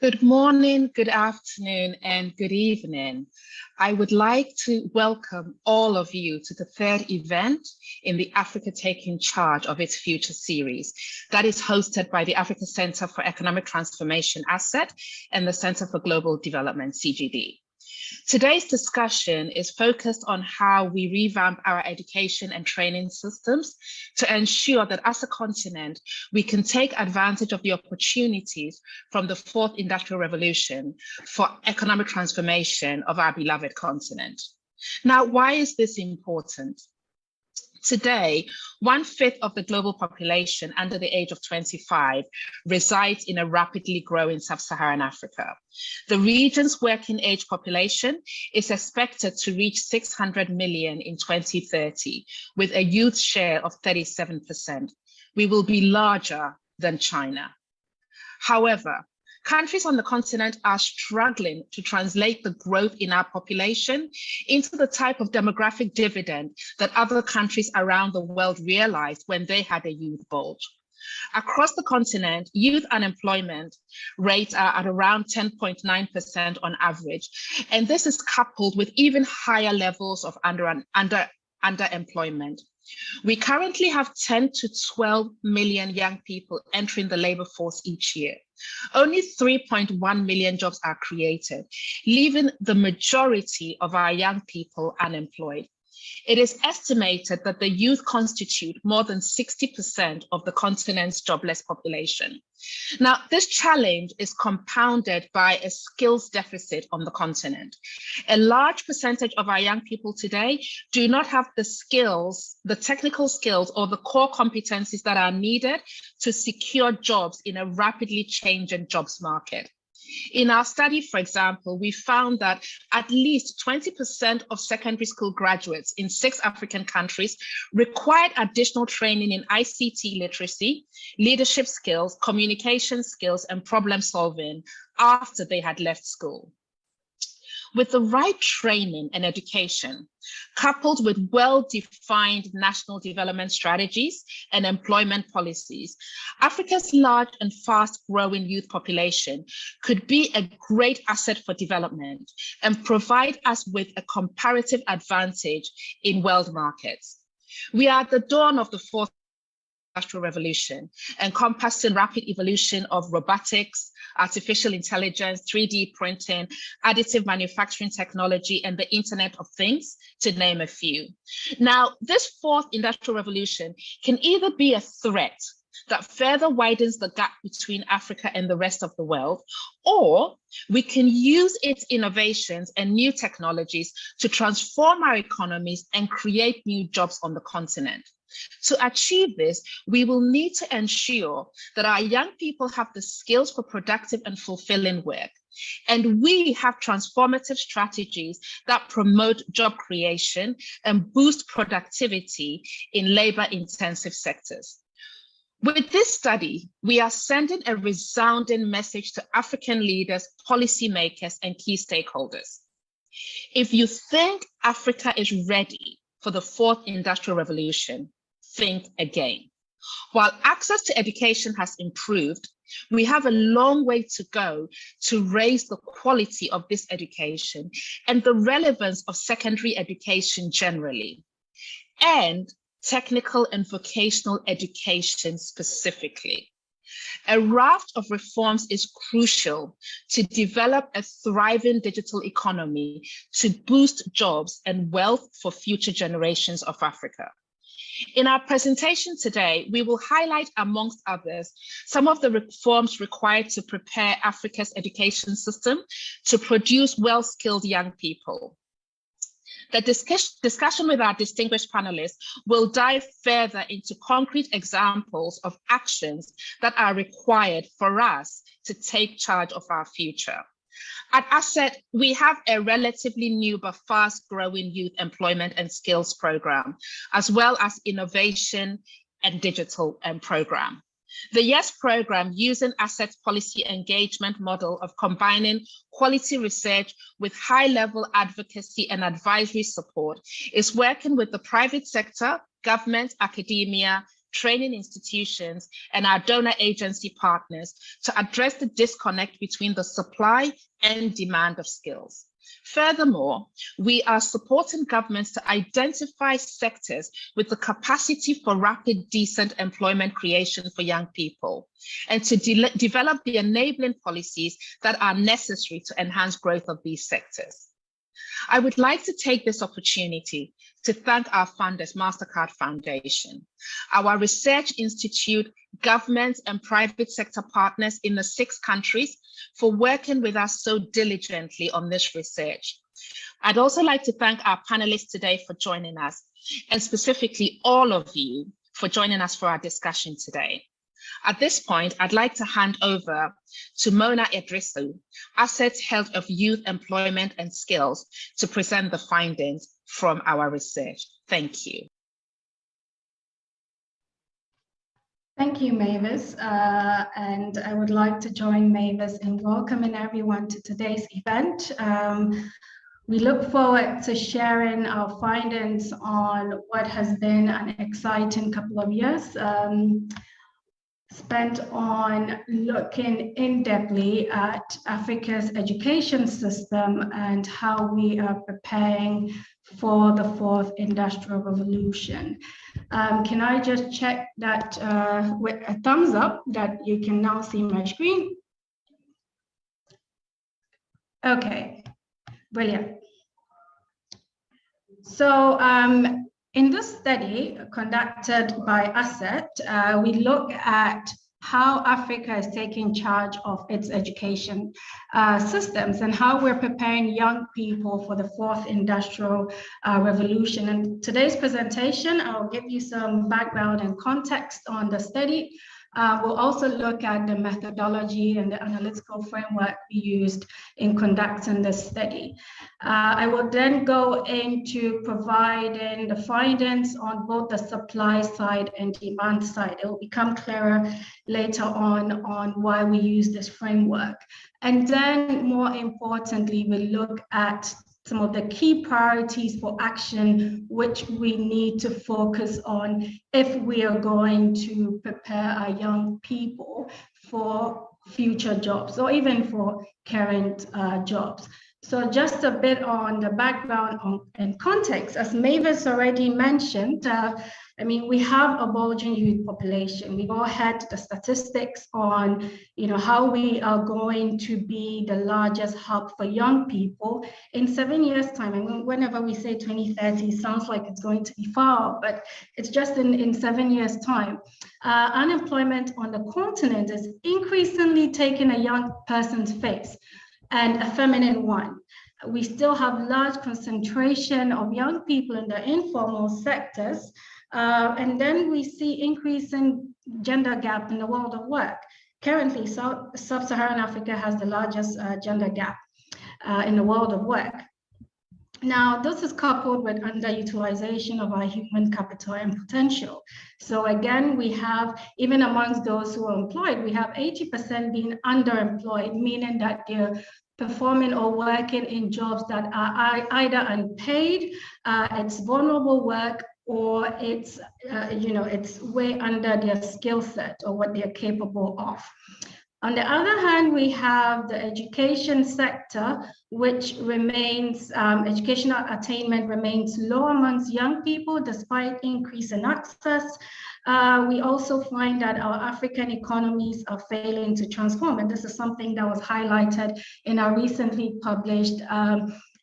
Good morning, good afternoon, and good evening. I would like to welcome all of you to the third event in the Africa Taking Charge of its Future series that is hosted by the Africa Center for Economic Transformation, ACET, and the Center for Global Development, CGD. Today's discussion is focused on how we revamp our education and training systems to ensure that as a continent, we can take advantage of the opportunities from the fourth industrial revolution for economic transformation of our beloved continent. Now, why is this important? Today, 1/5 of the global population under the age of 25 resides in a rapidly growing Sub-Saharan Africa. The region's working age population is expected to reach 600 million in 2030, with a youth share of 37%. We will be larger than China. However, countries on the continent are struggling to translate the growth in our population into the type of demographic dividend that other countries around the world realized when they had a youth bulge. Across the continent, youth unemployment rates are at around 10.9% on average, and this is coupled with even higher levels of underemployment. We currently have 10 to 12 million young people entering the labor force each year. Only 3.1 million jobs are created, leaving the majority of our young people unemployed. It is estimated that the youth constitute more than 60% of the continent's jobless population. Now, this challenge is compounded by a skills deficit on the continent. A large percentage of our young people today do not have the skills, the technical skills, or the core competencies that are needed to secure jobs in a rapidly changing jobs market. In our study, for example, we found that at least 20% of secondary school graduates in 6 African countries required additional training in ICT literacy, leadership skills, communication skills, and problem solving after they had left school. With the right training and education, coupled with well-defined national development strategies and employment policies, Africa's large and fast-growing youth population could be a great asset for development and provide us with a comparative advantage in world markets. We are at the dawn of the fourth industrial revolution, encompassing rapid evolution of robotics, artificial intelligence, 3D printing, additive manufacturing technology, and the Internet of Things, to name a few. Now, this fourth industrial revolution can either be a threat that further widens the gap between Africa and the rest of the world, or we can use its innovations and new technologies to transform our economies and create new jobs on the continent. To achieve this, we will need to ensure that our young people have the skills for productive and fulfilling work, and we have transformative strategies that promote job creation and boost productivity in labor-intensive sectors. With this study, we are sending a resounding message to African leaders, policymakers, and key stakeholders. If you think Africa is ready for the fourth industrial revolution, think again. While access to education has improved, we have a long way to go to raise the quality of this education and the relevance of secondary education generally, and technical and vocational education specifically. A raft of reforms is crucial to develop a thriving digital economy to boost jobs and wealth for future generations of Africa. In our presentation today, we will highlight, amongst others, some of the reforms required to prepare Africa's education system to produce well-skilled young people. The discussion with our distinguished panelists will dive further into concrete examples of actions that are required for us to take charge of our future. At ACET, we have a relatively new but fast-growing youth employment and skills program, as well as innovation and digital program. The YES program, using ACET's policy engagement model of combining quality research with high-level advocacy and advisory support, is working with the private sector, government, academia, training institutions, and our donor agency partners to address the disconnect between the supply and demand of skills. Furthermore, we are supporting governments to identify sectors with the capacity for rapid, decent employment creation for young people, and to develop the enabling policies that are necessary to enhance growth of these sectors. I would like to take this opportunity to thank our funders, Mastercard Foundation, our research institute, governments and private sector partners in the 6 countries for working with us so diligently on this research. I'd also like to thank our panelists today for joining us, and specifically all of you for joining us for our discussion today. At this point, I'd like to hand over to Mona Idrisu, ACET Head of Youth Employment and Skills, to present the findings from our research. Thank you. Thank you, Mavis. And I would like to join Mavis in welcoming everyone to today's event. We look forward to sharing our findings on what has been an exciting couple of years spent on looking in-depthly at Africa's education system and how we are preparing for the 4th Industrial Revolution. Can I just check that with a thumbs up that you can now see my screen? Okay, brilliant. So in this study conducted by ACET, we look at how Africa is taking charge of its education systems and how we're preparing young people for the 4th Industrial Revolution. In today's presentation, I'll give you some background and context on the study. We'll also look at the methodology and the analytical framework we used in conducting this study. I will then go into providing the findings on both the supply side and demand side. It will become clearer later on why we use this framework. And then more importantly, we look at some of the key priorities for action which we need to focus on if we are going to prepare our young people for future jobs or even for current jobs. So just a bit on the background and context. As Mavis already mentioned, I mean, we have a bulging youth population. We've all had the statistics on, how we are going to be the largest hub for young people in 7 years' time. I mean, whenever we say 2030, it sounds like it's going to be far, but it's just in 7 years' time. Unemployment on the continent is increasingly taking a young person's face, and a feminine one. We still have large concentration of young people in the informal sectors, and then we see increasing gender gap in the world of work. Currently, Sub-Saharan Africa has the largest gender gap in the world of work. Now, this is coupled with underutilization of our human capital and potential. So again, we have, even amongst those who are employed, we have 80% being underemployed, meaning that they're performing or working in jobs that are either unpaid, it's vulnerable work, or it's, it's way under their skill set or what they're capable of. On the other hand, we have the education sector, which remains, educational attainment remains low amongst young people despite increase in access. We also find that our African economies are failing to transform, and this is something that was highlighted in our recently published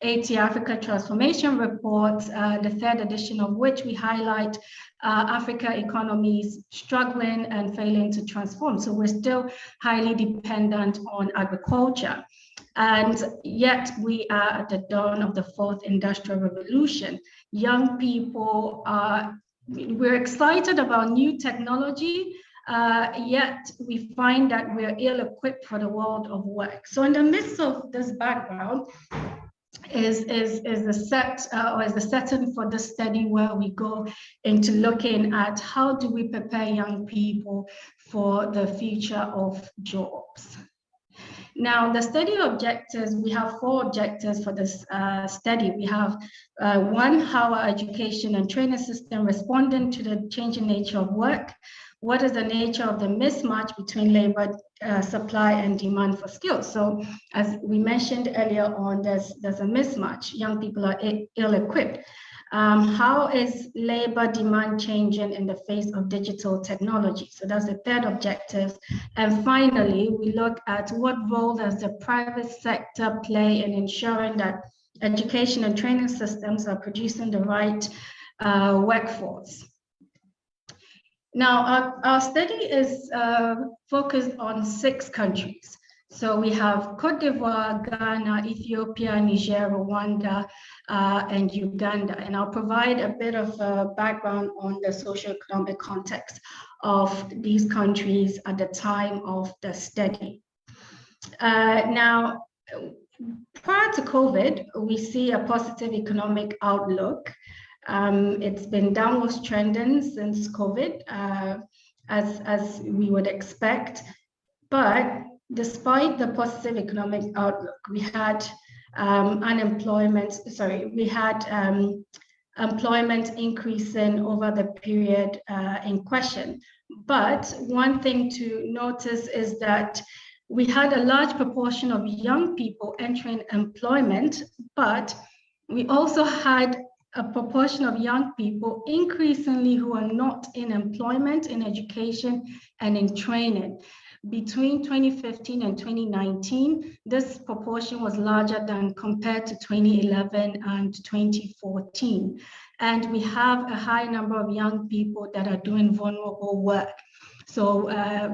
ACET Africa Transformation Report, the 3rd edition of which we highlight Africa economies struggling and failing to transform. So we're still highly dependent on agriculture. And yet we are at the dawn of the 4th Industrial Revolution. Young people we're excited about new technology, yet we find that we're ill-equipped for the world of work. So in the midst of this background, is the setting for the study where we go into looking at how do we prepare young people for the future of jobs. Now, the study objectives, we have 4 objectives for this study. We have 1, how our education and training system responding to the changing nature of work. What is the nature of the mismatch between labor supply and demand for skills? So as we mentioned earlier on, there's a mismatch. Young people are ill-equipped. How is labor demand changing in the face of digital technology? So that's the 3rd objective. And finally, we look at what role does the private sector play in ensuring that education and training systems are producing the right workforce. Now, our study is focused on 6 countries. So we have Cote d'Ivoire, Ghana, Ethiopia, Niger, Rwanda, and Uganda. And I'll provide a bit of background on the socioeconomic context of these countries at the time of the study. Now, prior to COVID, we see a positive economic outlook. It's been downwards trending since COVID, as we would expect. But despite the positive economic outlook, we had employment increasing over the period in question. But one thing to notice is that we had a large proportion of young people entering employment, but we also had a proportion of young people increasingly who are not in employment, in education, and in training. Between 2015 and 2019, this proportion was larger than compared to 2011 and 2014. And we have a high number of young people that are doing vulnerable work. So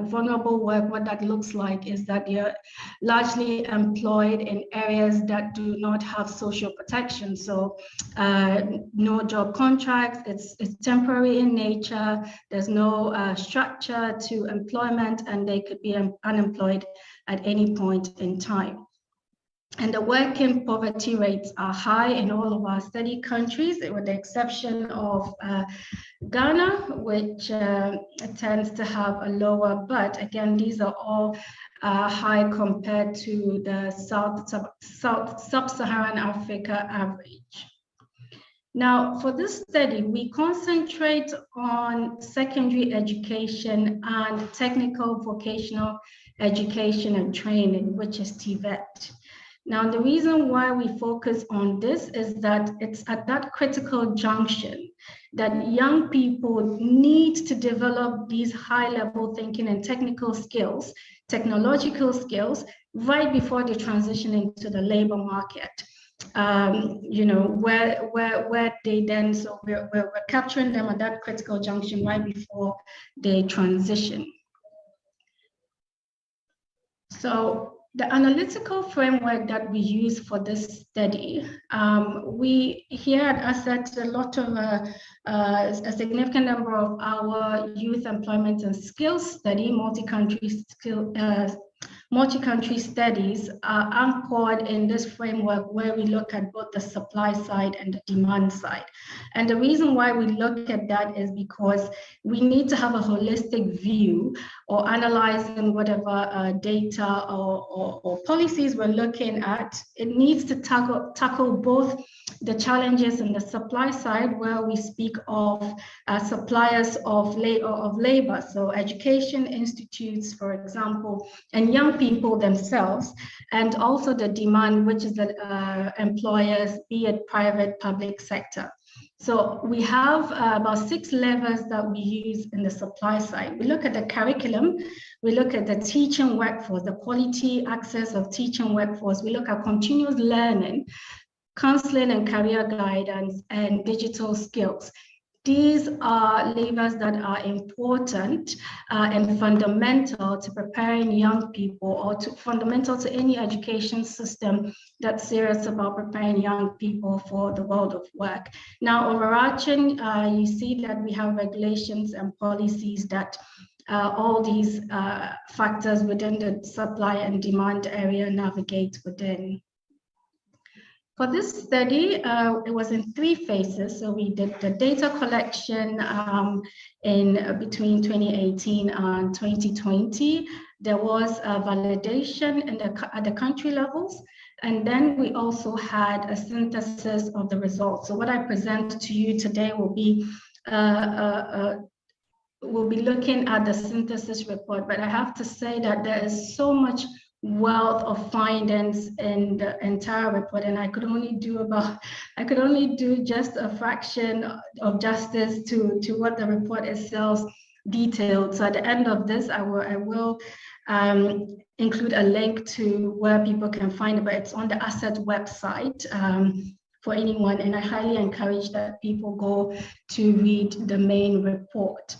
vulnerable work, what that looks like is that you're largely employed in areas that do not have social protection. So no job contracts, it's temporary in nature, there's no structure to employment, and they could be unemployed at any point in time. And the working poverty rates are high in all of our study countries, with the exception of Ghana, which tends to have a lower, but again, these are all high compared to the Sub-Saharan Africa average. Now, for this study, we concentrate on secondary education and technical vocational education and training, which is TVET. Now, the reason why we focus on this is that it's at that critical junction that young people need to develop these high-level thinking and technical skills, technological skills, right before they transition into the labor market. You know, where they then, so we're capturing them at that critical junction right before they transition. So the analytical framework that we use for this study, we here at ACET, a lot of a significant number of our youth employment and skills study, multi-country studies are anchored in this framework where we look at both the supply side and the demand side. And the reason why we look at that is because we need to have a holistic view, or analyzing whatever data or policies we're looking at. It needs to tackle both the challenges in the supply side, where we speak of suppliers of labor, so education institutes, for example, and young people themselves, and also the demand, which is the employers, be it private, public sector. So we have about 6 levers that we use in the supply side. We look at the curriculum, we look at the teaching workforce, the quality access of teaching workforce, we look at continuous learning, counseling and career guidance, and digital skills. These are levers that are important and fundamental to preparing young people, or fundamental to any education system that's serious about preparing young people for the world of work. Now, overarching, you see that we have regulations and policies that all these factors within the supply and demand area navigate within. For this study, it was in 3 phases. So we did the data collection in between 2018 and 2020. There was a validation at the country levels. And then we also had a synthesis of the results. So what I present to you today will be we'll be looking at the synthesis report, but I have to say that there is so much wealth of findings in the entire report, and I could only do just a fraction of justice to what the report itself detailed. So at the end of this, I will include a link to where people can find it, but it's on the ACET website for anyone, and I highly encourage that people go to read the main report.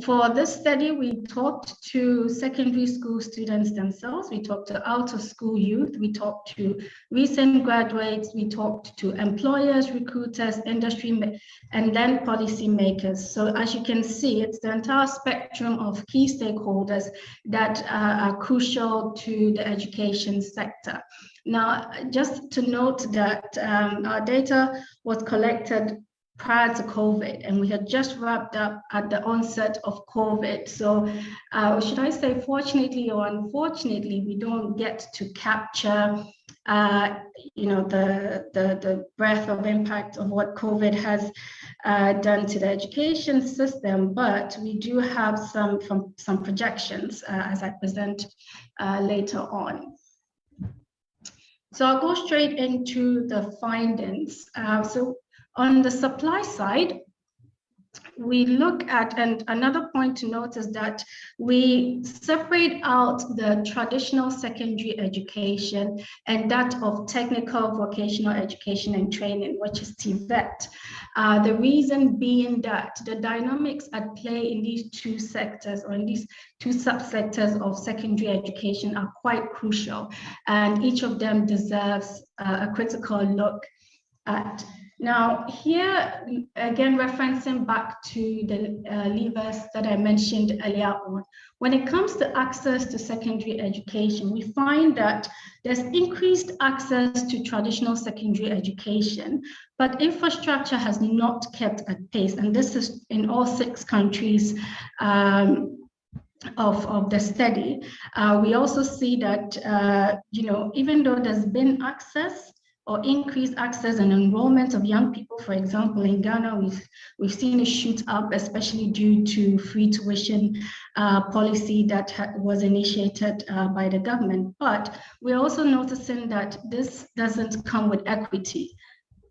For this study, we talked to secondary school students themselves, we talked to out-of-school youth, we talked to recent graduates, we talked to employers, recruiters, industry, and then policymakers. So as you can see, it's the entire spectrum of key stakeholders that are crucial to the education sector. Now, just to note that our data was collected prior to COVID, and we had just wrapped up at the onset of COVID. So should I say fortunately or unfortunately, we don't get to capture the breadth of impact of what COVID has done to the education system, but we do have some projections as I present later on. So I'll go straight into the findings. So on the supply side, we look at, and another point to note is that we separate out the traditional secondary education and that of technical vocational education and training, which is TVET. The reason being that the dynamics at play in these 2 sectors, or in these 2 subsectors of secondary education, are quite crucial, and each of them deserves a critical look at. Now, here, again, referencing back to the levers that I mentioned earlier on, when it comes to access to secondary education, we find that there's increased access to traditional secondary education, but infrastructure has not kept at pace. And this is in all 6 countries of the study. We also see that, even though there's been access, or increased access and enrollment of young people. For example, in Ghana, we've seen it shoot up, especially due to free tuition policy that was initiated by the government. But we're also noticing that this doesn't come with equity.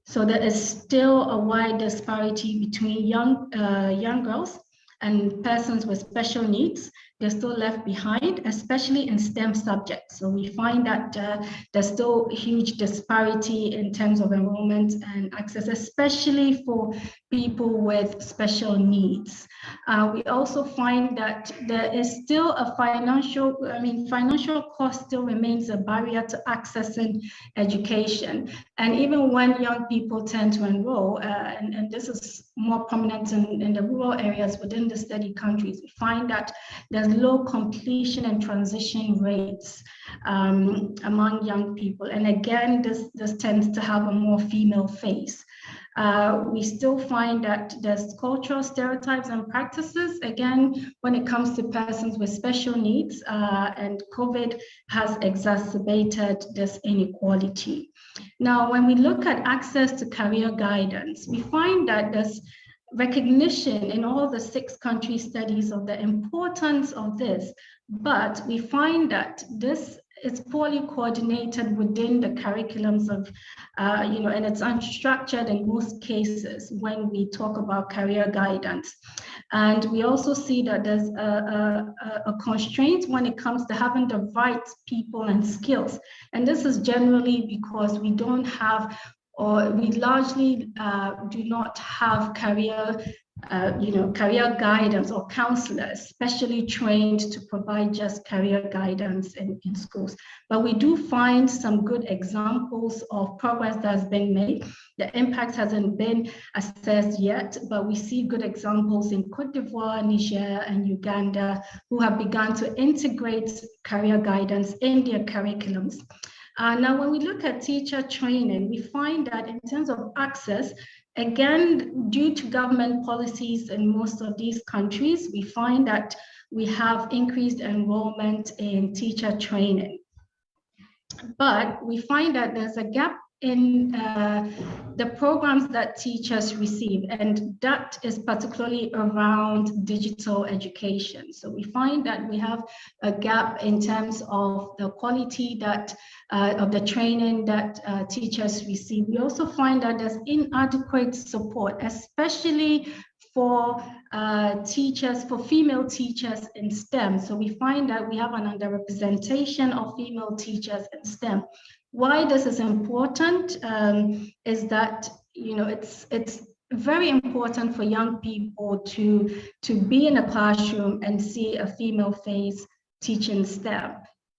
So there is still a wide disparity between young girls and persons with special needs. They're still left behind, especially in STEM subjects. So we find that there's still huge disparity in terms of enrollment and access, especially for people with special needs. We also find that there is still a financial cost still remains a barrier to accessing education. And even when young people tend to enroll, and this is more prominent in the rural areas within the study countries, we find that there's low completion and transition rates among young people. And again, this tends to have a more female face. We still find that there's cultural stereotypes and practices, again, when it comes to persons with special needs, and COVID has exacerbated this inequality. Now, when we look at access to career guidance, we find that there's recognition in all the 6 country studies of the importance of this, but we find that this is poorly coordinated within the curriculums of, and it's unstructured in most cases when we talk about career guidance. And we also see that there's a constraint when it comes to having the right people and skills. And this is generally because we don't have, or we largely do not have career guidance or counselors specially trained to provide just career guidance in schools. But we do find some good examples of progress that's been made. The impact hasn't been assessed yet, but we see good examples in Cote d'Ivoire, Niger, and Uganda, who have begun to integrate career guidance in their curriculums. Now, when we look at teacher training, we find that in terms of access, again, due to government policies in most of these countries, we find that we have increased enrollment in teacher training. But we find that there's a gap in the programs that teachers receive, and that is particularly around digital education. So we find that we have a gap in terms of the quality that of the training that teachers receive. We also find that there's inadequate support, especially for teachers, for female teachers in STEM. So we find that we have an underrepresentation of female teachers in STEM. Why this is important is that, you know, it's very important for young people to be in a classroom and see a female face teaching STEM.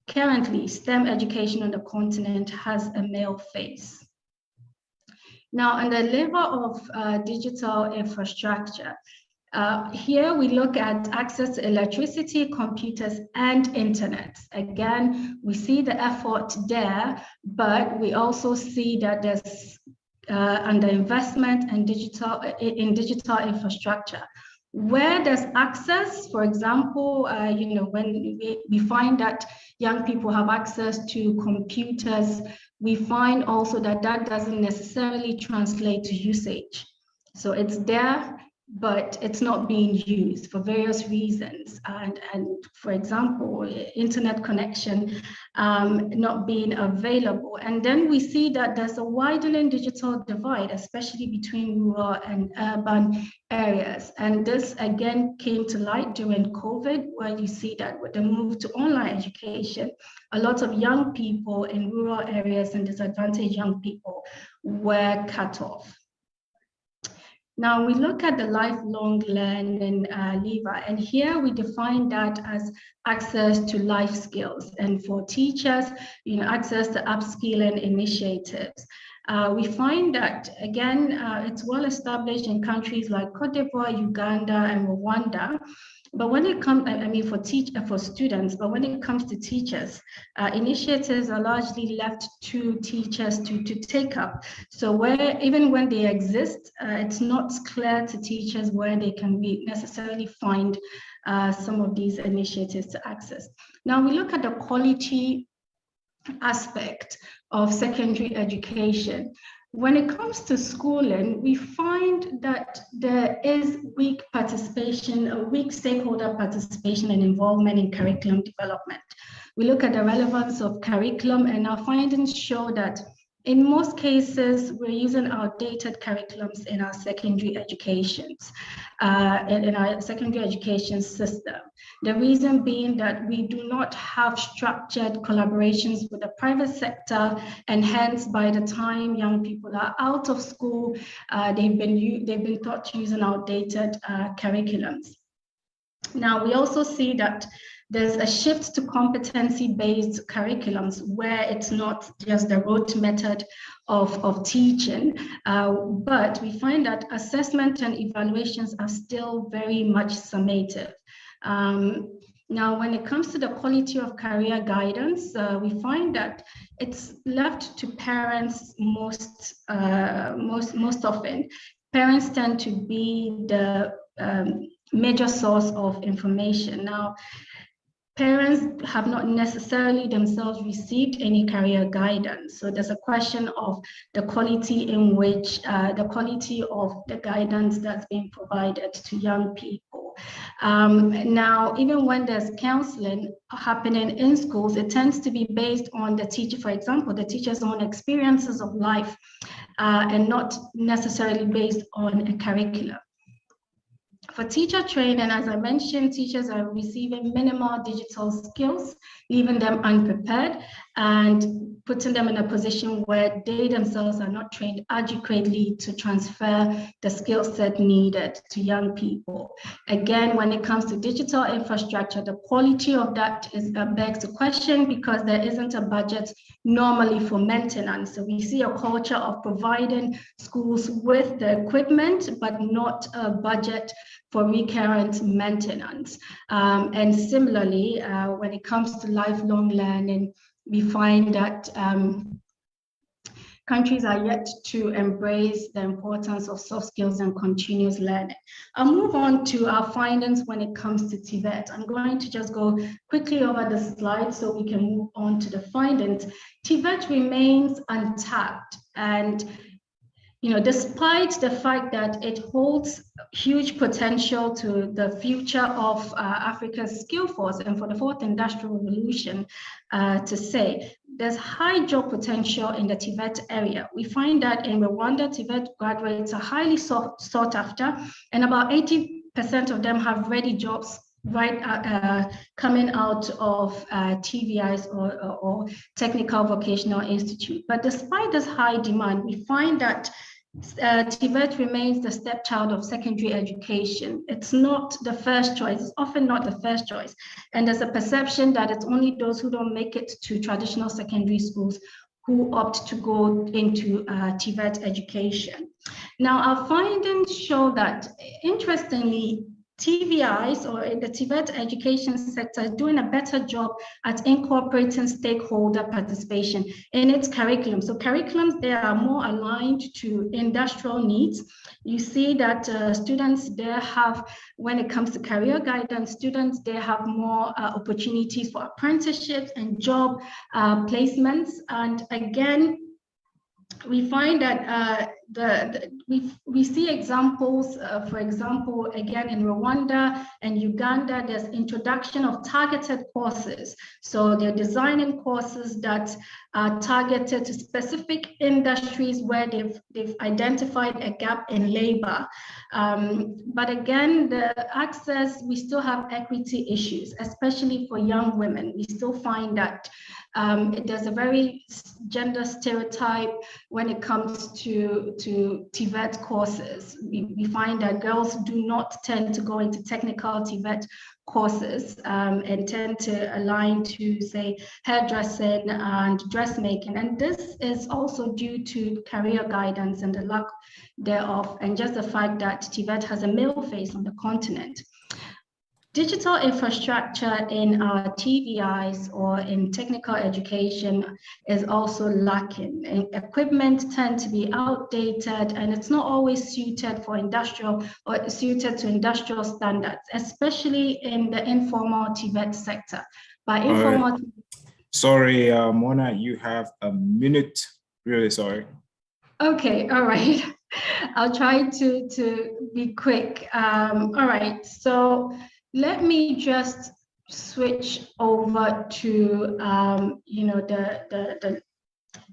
Currently, STEM education on the continent has a male face. Now, on the level of digital infrastructure, here we look at access to electricity, computers, and internet. Again, we see the effort there, but we also see that there's underinvestment in digital infrastructure. Where there's access, for example, you know, when we find that young people have access to computers, we find also that that doesn't necessarily translate to usage. So it's there, but it's not being used for various reasons. And for example, internet connection not being available. And then we see that there's a widening digital divide, especially between rural and urban areas. And this again came to light during COVID, where you see that with the move to online education, a lot of young people in rural areas and disadvantaged young people were cut off. Now we look at the lifelong learning lever, and here we define that as access to life skills, and for teachers, you know, access to upskilling initiatives. We find that, again, it's well established in countries like Cote d'Ivoire, Uganda, and Rwanda. But when it comes, I mean, for students, but when it comes to teachers, initiatives are largely left to teachers to take up. So even when they exist, it's not clear to teachers where they can necessarily find some of these initiatives to access. Now we look at the quality aspect of secondary education. When it comes to schooling, we find that there is weak participation, weak stakeholder participation and involvement in curriculum development. We look at the relevance of curriculum, and our findings show that in most cases, we're using outdated curriculums in our secondary educations, in our secondary education system. The reason being that we do not have structured collaborations with the private sector, and hence by the time young people are out of school, they've been taught using outdated curriculums. Now, we also see that there's a shift to competency-based curriculums where it's not just the rote method of teaching, but we find that assessment and evaluations are still very much summative. Now, when it comes to the quality of career guidance, we find that it's left to parents most often. Parents tend to be the major source of information. Now, parents have not necessarily themselves received any career guidance. So there's a question of the quality in which, the quality of the guidance that's being provided to young people. Now, even when there's counseling happening in schools, it tends to be based on the teacher, for example, the teacher's own experiences of life, and not necessarily based on a curriculum. For teacher training, as I mentioned, teachers are receiving minimal digital skills, leaving them unprepared and putting them in a position where they themselves are not trained adequately to transfer the skill set needed to young people. Again, when it comes to digital infrastructure, the quality of that begs the question, because there isn't a budget normally for maintenance. So we see a culture of providing schools with the equipment, but not a budget for recurrent maintenance. And similarly, when it comes to lifelong learning, we find that countries are yet to embrace the importance of soft skills and continuous learning. I'll move on to our findings when it comes to TVET. I'm going to just go quickly over the slide so we can move on to the findings. TVET remains untapped, and despite the fact that it holds huge potential to the future of Africa's skill force and for the fourth industrial revolution, to say, there's high job potential in the TVET area. We find that in Rwanda, TVET graduates are highly sought after, and about 80% of them have ready jobs coming out of TVIs or Technical Vocational Institute. But despite this high demand, we find that TVET remains the stepchild of secondary education. It's not the first choice. It's often not the first choice. And there's a perception that it's only those who don't make it to traditional secondary schools who opt to go into TVET education. Now, our findings show that, interestingly, TVIs, or in the TVET education sector, is doing a better job at incorporating stakeholder participation in its curriculum. So curriculums, they are more aligned to industrial needs. You see that students there have, when it comes to career guidance, students there have more opportunities for apprenticeships and job placements. And again, we find that we see examples, for example, again, in Rwanda and Uganda, there's introduction of targeted courses. So they're designing courses that are targeted to specific industries where they've identified a gap in labor. But again, the access, we still have equity issues, especially for young women. We still find that there's a very gender stereotype when it comes to TVET courses. We find that girls do not tend to go into technical TVET courses and tend to align to, say, hairdressing and dressmaking. And this is also due to career guidance and the lack thereof, and just the fact that TVET has a male face on the continent. Digital infrastructure in our TVIs or in technical education is also lacking. And equipment tend to be outdated, and it's not always suited for industrial or suited to industrial standards, especially in the informal TVET sector. By informal, sorry, Mona, you have a minute. Really sorry. Okay, all right. I'll try to be quick. All right, so let me just switch over to the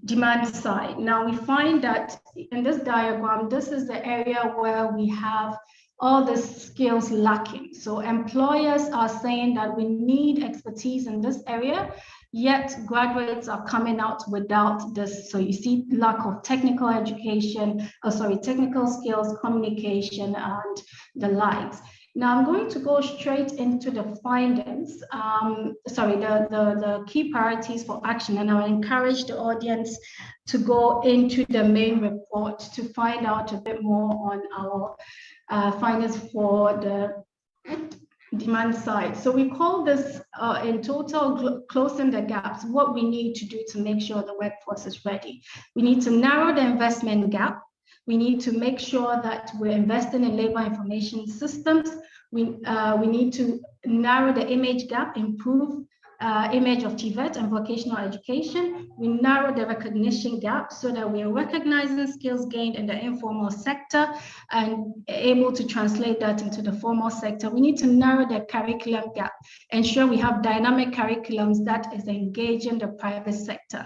demand side. Now we find that in this diagram, this is the area where we have all the skills lacking. So employers are saying that we need expertise in this area, yet graduates are coming out without this. So you see lack of technical education, technical skills, communication, and the likes. Now I'm going to go straight into the findings, the key priorities for action, and I'll encourage the audience to go into the main report to find out a bit more on our findings for the demand side. So we call this in total closing the gaps, what we need to do to make sure the workforce is ready. We need to narrow the investment gap. We need to make sure that we're investing in labor information systems. We need to narrow the image gap, improve image of TVET and vocational education. We narrow the recognition gap so that we are recognizing skills gained in the informal sector and able to translate that into the formal sector. We need to narrow the curriculum gap, ensure we have dynamic curriculums that is engaging the private sector.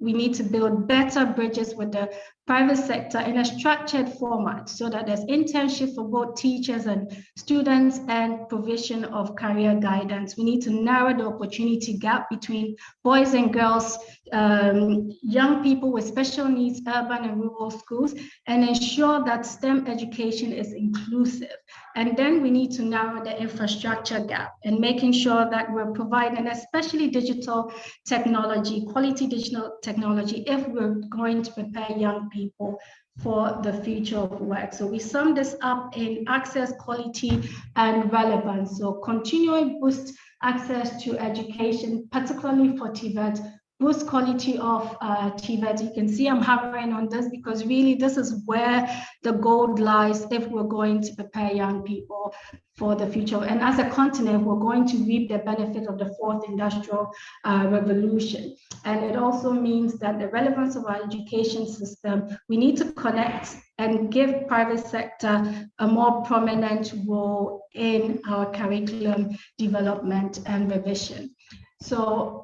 We need to build better bridges with the private sector in a structured format so that there's internship for both teachers and students and provision of career guidance. We need to narrow the opportunity gap between boys and girls, young people with special needs, urban and rural schools, and ensure that STEM education is inclusive. And then we need to narrow the infrastructure gap and making sure that we're providing, especially digital technology, quality digital technology, if we're going to prepare young people for the future of work. So we sum this up in access, quality, and relevance. So continuing boost access to education, particularly for TVET, boost quality of TVET. You can see I'm hovering on this because really this is where the gold lies if we're going to prepare young people for the future. And as a continent, we're going to reap the benefit of the fourth industrial revolution. And it also means that the relevance of our education system, we need to connect and give private sector a more prominent role in our curriculum development and revision. So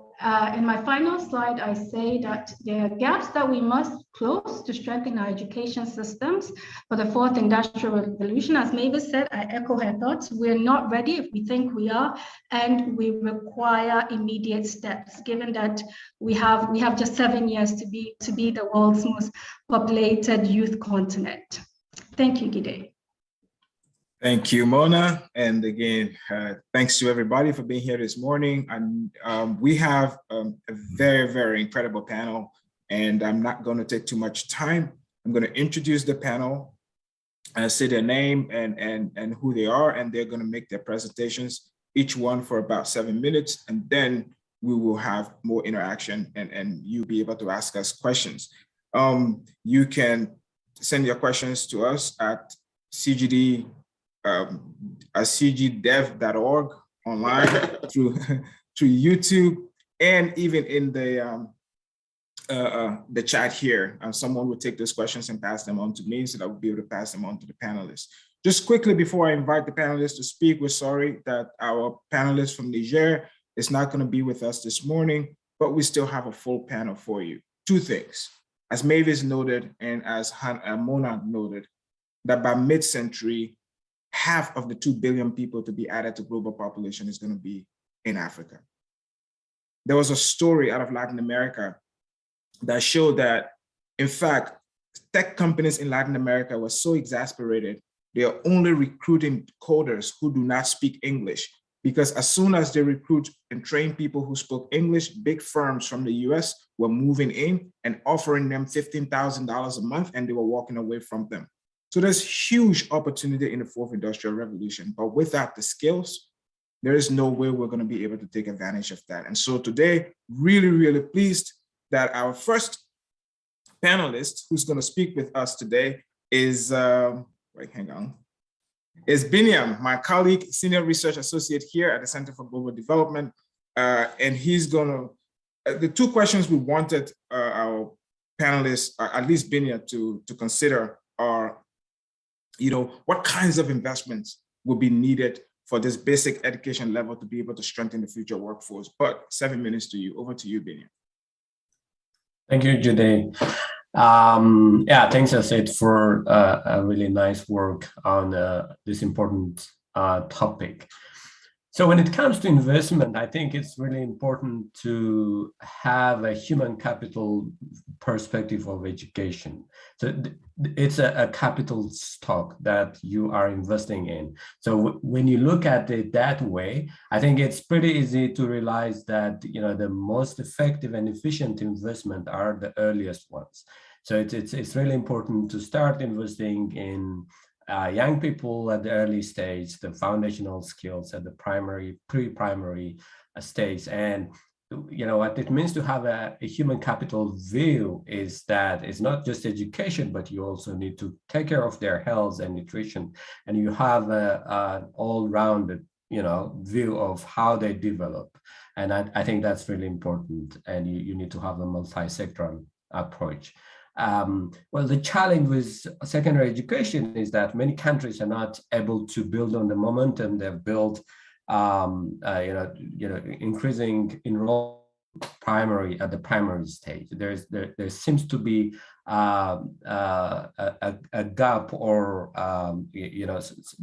in my final slide, I say that there are gaps that we must close to strengthen our education systems for the fourth industrial revolution. As Mavis said, I echo her thoughts. We're not ready if we think we are, and we require immediate steps, given that we have just 7 years to be the world's most populated youth continent. Thank you, Gide. Thank you, Mona. And again, thanks to everybody for being here this morning. And we have a very, very incredible panel, and I'm not going to take too much time. I'm going to introduce the panel, say their name and who they are, and they're going to make their presentations, each one for about 7 minutes, and then we will have more interaction and you'll be able to ask us questions. You can send your questions to us at CGD cgdev.org online through YouTube, and even in the chat here. Someone will take those questions and pass them on to me, so that we'll be able to pass them on to the panelists. Just quickly before I invite the panelists to speak, we're sorry that our panelist from Niger is not going to be with us this morning, but we still have a full panel for you. Two things, as Mavis noted and as Mona noted, that by mid-century, half of the 2 billion people to be added to global population is going to be in Africa. There was a story out of Latin America that showed that, in fact, tech companies in Latin America were so exasperated, they are only recruiting coders who do not speak English, because as soon as they recruit and train people who spoke English, big firms from the US were moving in and offering them $15,000 a month, and they were walking away from them. So there's huge opportunity in the fourth industrial revolution, but without the skills, there is no way we're going to be able to take advantage of that. And so today, really, really pleased that our first panelist who's going to speak with us today is, is Binyamin, my colleague, senior research associate here at the Center for Global Development. And he's going to, the two questions we wanted our panelists, at least Binyamin, to consider are, what kinds of investments will be needed for this basic education level to be able to strengthen the future workforce? But 7 minutes to you. Over to you, Binyamin. Thank you, Jude. Yeah, thanks, ACET, for a really nice work on this important topic. So when it comes to investment, I think it's really important to have a human capital perspective of education. So it's a capital stock that you are investing in. So when you look at it that way, I think it's pretty easy to realize that the most effective and efficient investment are the earliest ones. So it's really important to start investing in young people at the early stage, the foundational skills at the primary, pre-primary stage. And what it means to have a human capital view is that it's not just education, but you also need to take care of their health and nutrition. And you have an all-rounded view of how they develop. And I think that's really important. And you need to have a multi-sectoral approach. Well, the challenge with secondary education is that many countries are not able to build on the momentum they've built, increasing enrollment at the primary stage. There seems to be a gap or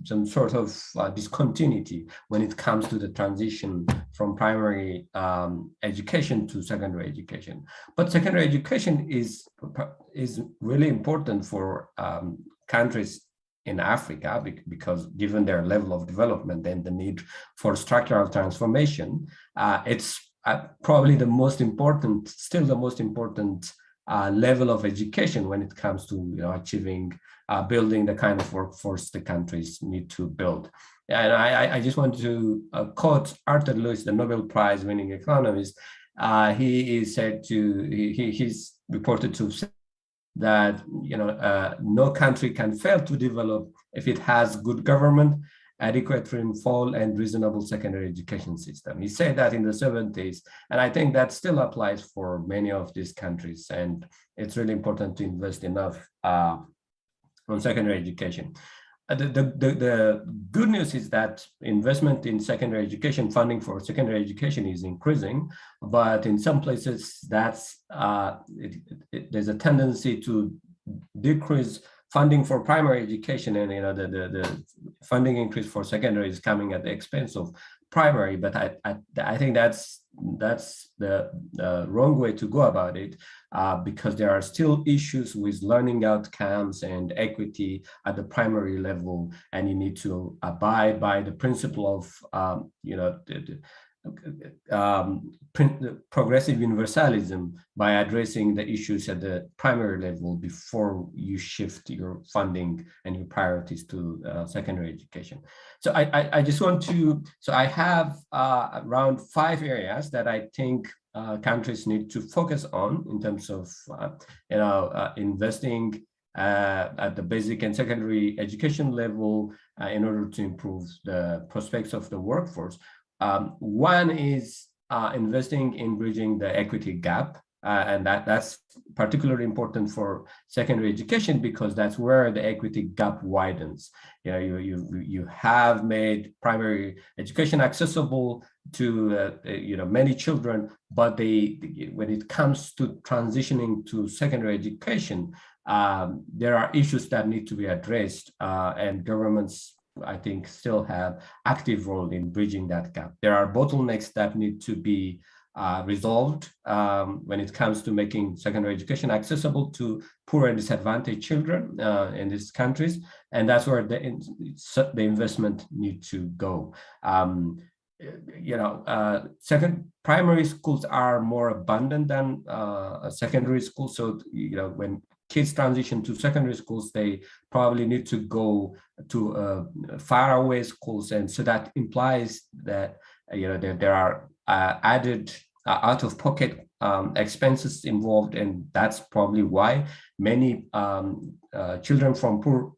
some sort of discontinuity when it comes to the transition from primary education to secondary education. But secondary education is really important for countries in Africa, because given their level of development and the need for structural transformation, it's probably the most important, still the most important level of education when it comes to achieving, building the kind of workforce the countries need to build. And I just want to quote Arthur Lewis, the Nobel Prize winning economist, he is said to, he's reported to say that no country can fail to develop if it has good government, adequate rainfall, and reasonable secondary education system. He said that in the 70s, and I think that still applies for many of these countries. And it's really important to invest enough on secondary education. The good news is that investment in secondary education, funding for secondary education is increasing, but in some places that's there's a tendency to decrease funding for primary education, and the funding increase for secondary is coming at the expense of primary. But I think that's the wrong way to go about it, because there are still issues with learning outcomes and equity at the primary level, and you need to abide by the principle of progressive universalism by addressing the issues at the primary level before you shift your funding and your priorities to secondary education. So I just want to, so I have around 5 areas that I think countries need to focus on in terms of investing at the basic and secondary education level in order to improve the prospects of the workforce. One is investing in bridging the equity gap, and that's particularly important for secondary education because that's where the equity gap widens. You have made primary education accessible to many children, but when it comes to transitioning to secondary education, there are issues that need to be addressed, and governments, I think, still have active role in bridging that gap. There are bottlenecks that need to be resolved when it comes to making secondary education accessible to poor and disadvantaged children in these countries, and that's where the investment need to go. Primary schools are more abundant than secondary schools, so when kids transition to secondary schools, they probably need to go to faraway schools, and so that implies that there are added out-of-pocket expenses involved, and that's probably why many children from poor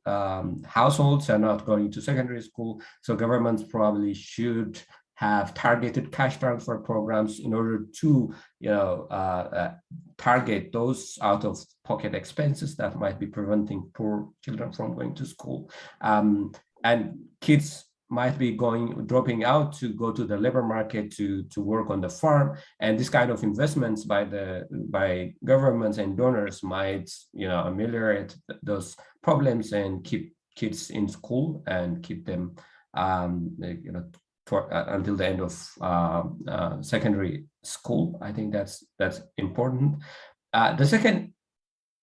households are not going to secondary school. So governments probably should have targeted cash transfer programs in order to target those out-of-pocket expenses that might be preventing poor children from going to school. And kids might be dropping out to go to the labor market to work on the farm, and this kind of investments by governments and donors might ameliorate those problems and keep kids in school and keep them until the end of secondary school. I think that's important. The second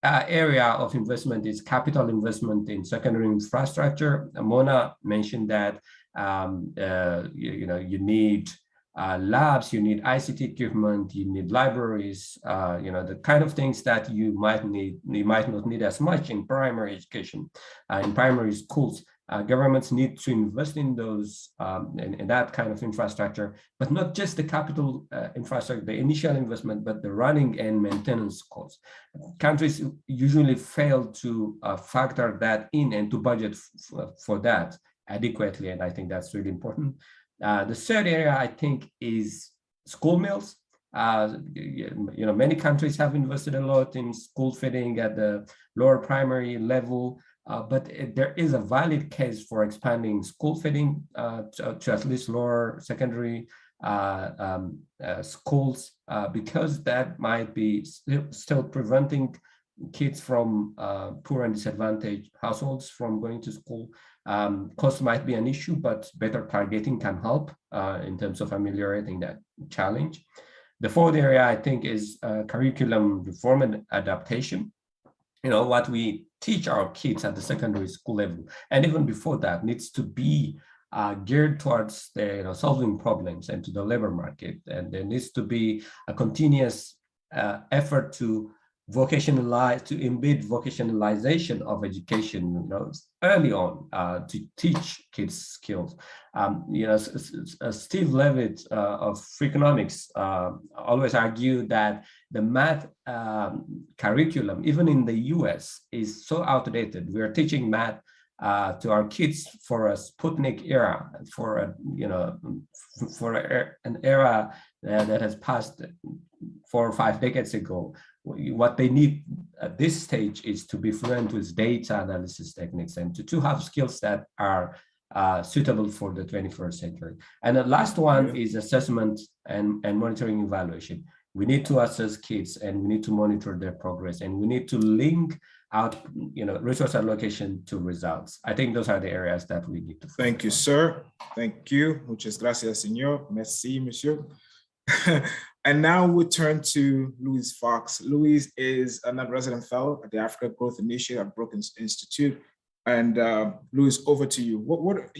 area of investment is capital investment in secondary infrastructure. Mona mentioned that you need labs, you need ICT equipment, you need libraries, the kind of things that you might not need as much in primary education, in primary schools. Governments need to invest in those, in that kind of infrastructure, but not just the capital infrastructure, the initial investment, but the running and maintenance costs. Countries usually fail to factor that in and to budget for that adequately, and I think that's really important. The third area, I think, is school meals. Many countries have invested a lot in school feeding at the lower primary level. But there is a valid case for expanding school feeding to at least lower secondary schools, because that might be still preventing kids from poor and disadvantaged households from going to school. Cost might be an issue, but better targeting can help in terms of ameliorating that challenge. The fourth area, I think, is curriculum reform and adaptation. What we teach our kids at the secondary school level, and even before that, needs to be geared towards the solving problems and to the labor market. And there needs to be a continuous effort to to embed vocationalization of education, early on to teach kids skills. Steve Levitt of Freakonomics always argued that the math curriculum, even in the US, is so outdated. We are teaching math to our kids for a Sputnik era, for an era that has passed 4 or 5 decades ago. What they need at this stage is to be fluent with data analysis techniques and to have skills that are suitable for the 21st century. And the last one is assessment and monitoring evaluation. We need to assess kids and we need to monitor their progress, and we need to link out resource allocation to results. I think those are the areas that we need to focus Thank you, on. sir. Thank you. Muchas gracias, señor. Merci, monsieur. And now we turn to Louise Fox. Louise is a non-resident fellow at the Africa Growth Initiative at Brookings Institute. And Louise, over to you. What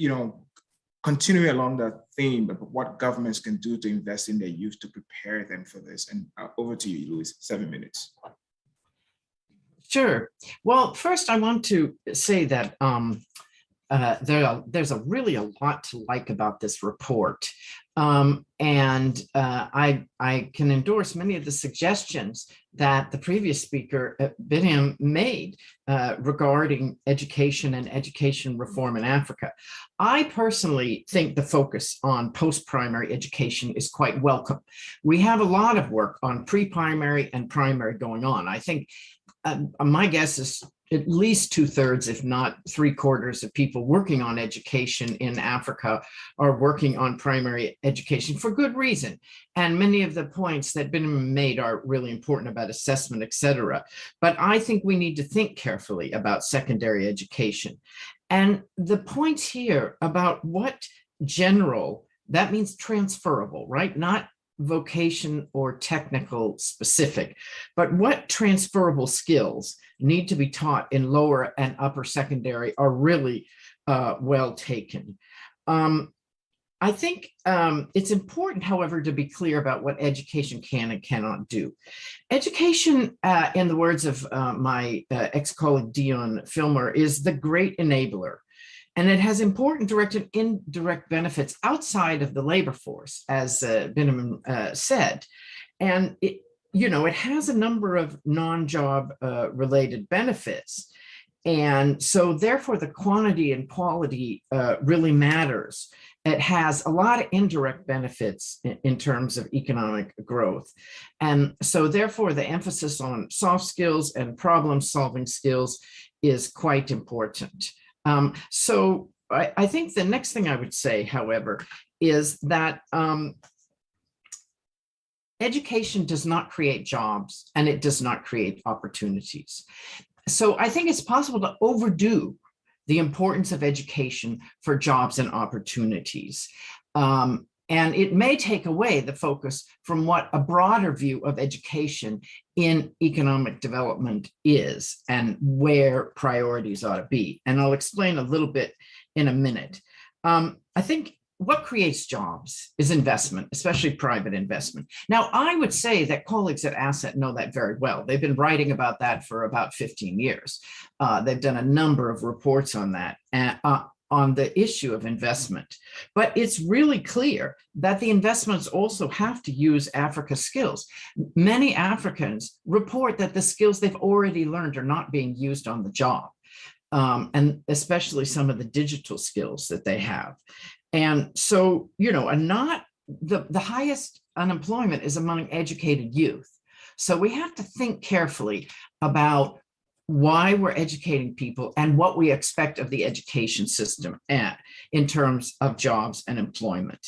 continuing along that theme of what governments can do to invest in their youth to prepare them for this. And over to you, Louise, 7 minutes. Sure. Well, first I want to say that there's really a lot to like about this report. I can endorse many of the suggestions that the previous speaker, Binyamin, made regarding education and education reform in Africa. I personally think the focus on post-primary education is quite welcome. We have a lot of work on pre-primary and primary going on. I think my guess is at least 2/3, if not 3/4 of people working on education in Africa are working on primary education for good reason. And many of the points that Binyamin made are really important about assessment, et cetera. But I think we need to think carefully about secondary education. And the points here about what general, that means transferable, right? Not vocation or technical specific, but what transferable skills need to be taught in lower and upper secondary are really well taken. I think it's important, however, to be clear about what education can and cannot do. Education, in the words of my ex-colleague Dion Filmer, is the great enabler. And it has important direct and indirect benefits outside of the labor force, as Binyamin said. And it has a number of non-job related benefits. And so therefore the quantity and quality really matters. It has a lot of indirect benefits in terms of economic growth. And so therefore the emphasis on soft skills and problem solving skills is quite important. So I think the next thing I would say, however, is that education does not create jobs and it does not create opportunities. So I think it's possible to overdo the importance of education for jobs and opportunities. And it may take away the focus from what a broader view of education in economic development is and where priorities ought to be. And I'll explain a little bit in a minute. I think what creates jobs is investment, especially private investment. Now, I would say that colleagues at ACET know that very well. They've been writing about that for about 15 years. They've done a number of reports on that. On the issue of investment. But it's really clear that the investments also have to use Africa's skills. Many Africans report that the skills they've already learned are not being used on the job, and especially some of the digital skills that they have. And so, not the highest unemployment is among educated youth. So we have to think carefully about why we're educating people and what we expect of the education system in terms of jobs and employment.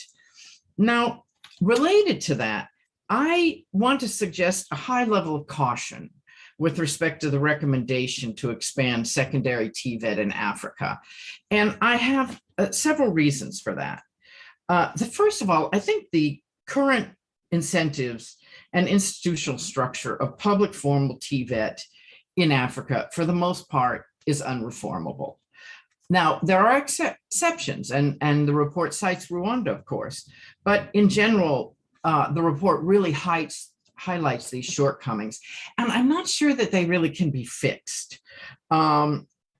Now, related to that, I want to suggest a high level of caution with respect to the recommendation to expand secondary TVET in Africa. And I have several reasons for that. First of all, I think the current incentives and institutional structure of public formal TVET in Africa, for the most part, is unreformable. Now, there are exceptions, and the report cites Rwanda, of course, but in general, the report really highlights these shortcomings, and I'm not sure that they really can be fixed.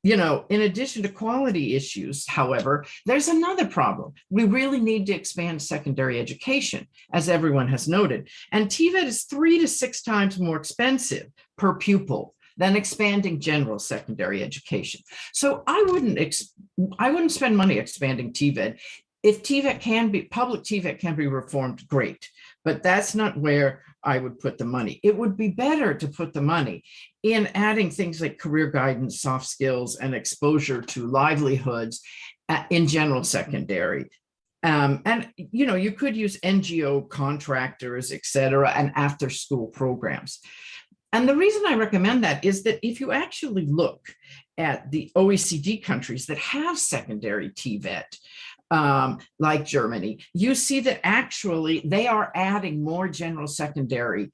You know, in addition to quality issues, however, there's another problem. We really need to expand secondary education, as everyone has noted. And TVET is 3 to 6 times more expensive per pupil than expanding general secondary education. So I wouldn't spend money expanding TVET. If TVET can be, public TVET can be reformed, great. But that's not where I would put the money. It would be better to put the money in adding things like career guidance, soft skills, and exposure to livelihoods in general secondary. And you know, you could use NGO contractors, et cetera, and after school programs. And the reason I recommend that is that if you actually look at the OECD countries that have secondary TVET, like Germany, you see that actually they are adding more general secondary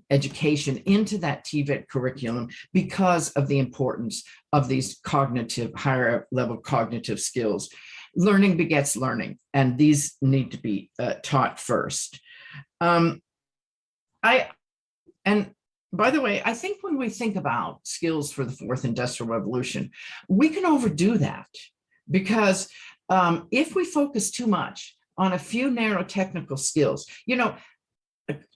education into that TVET curriculum because of the importance of these cognitive, higher level cognitive skills. Learning begets learning, and these need to be taught first. And by the way, I think when we think about skills for the fourth industrial revolution, we can overdo that because if we focus too much on a few narrow technical skills, you know,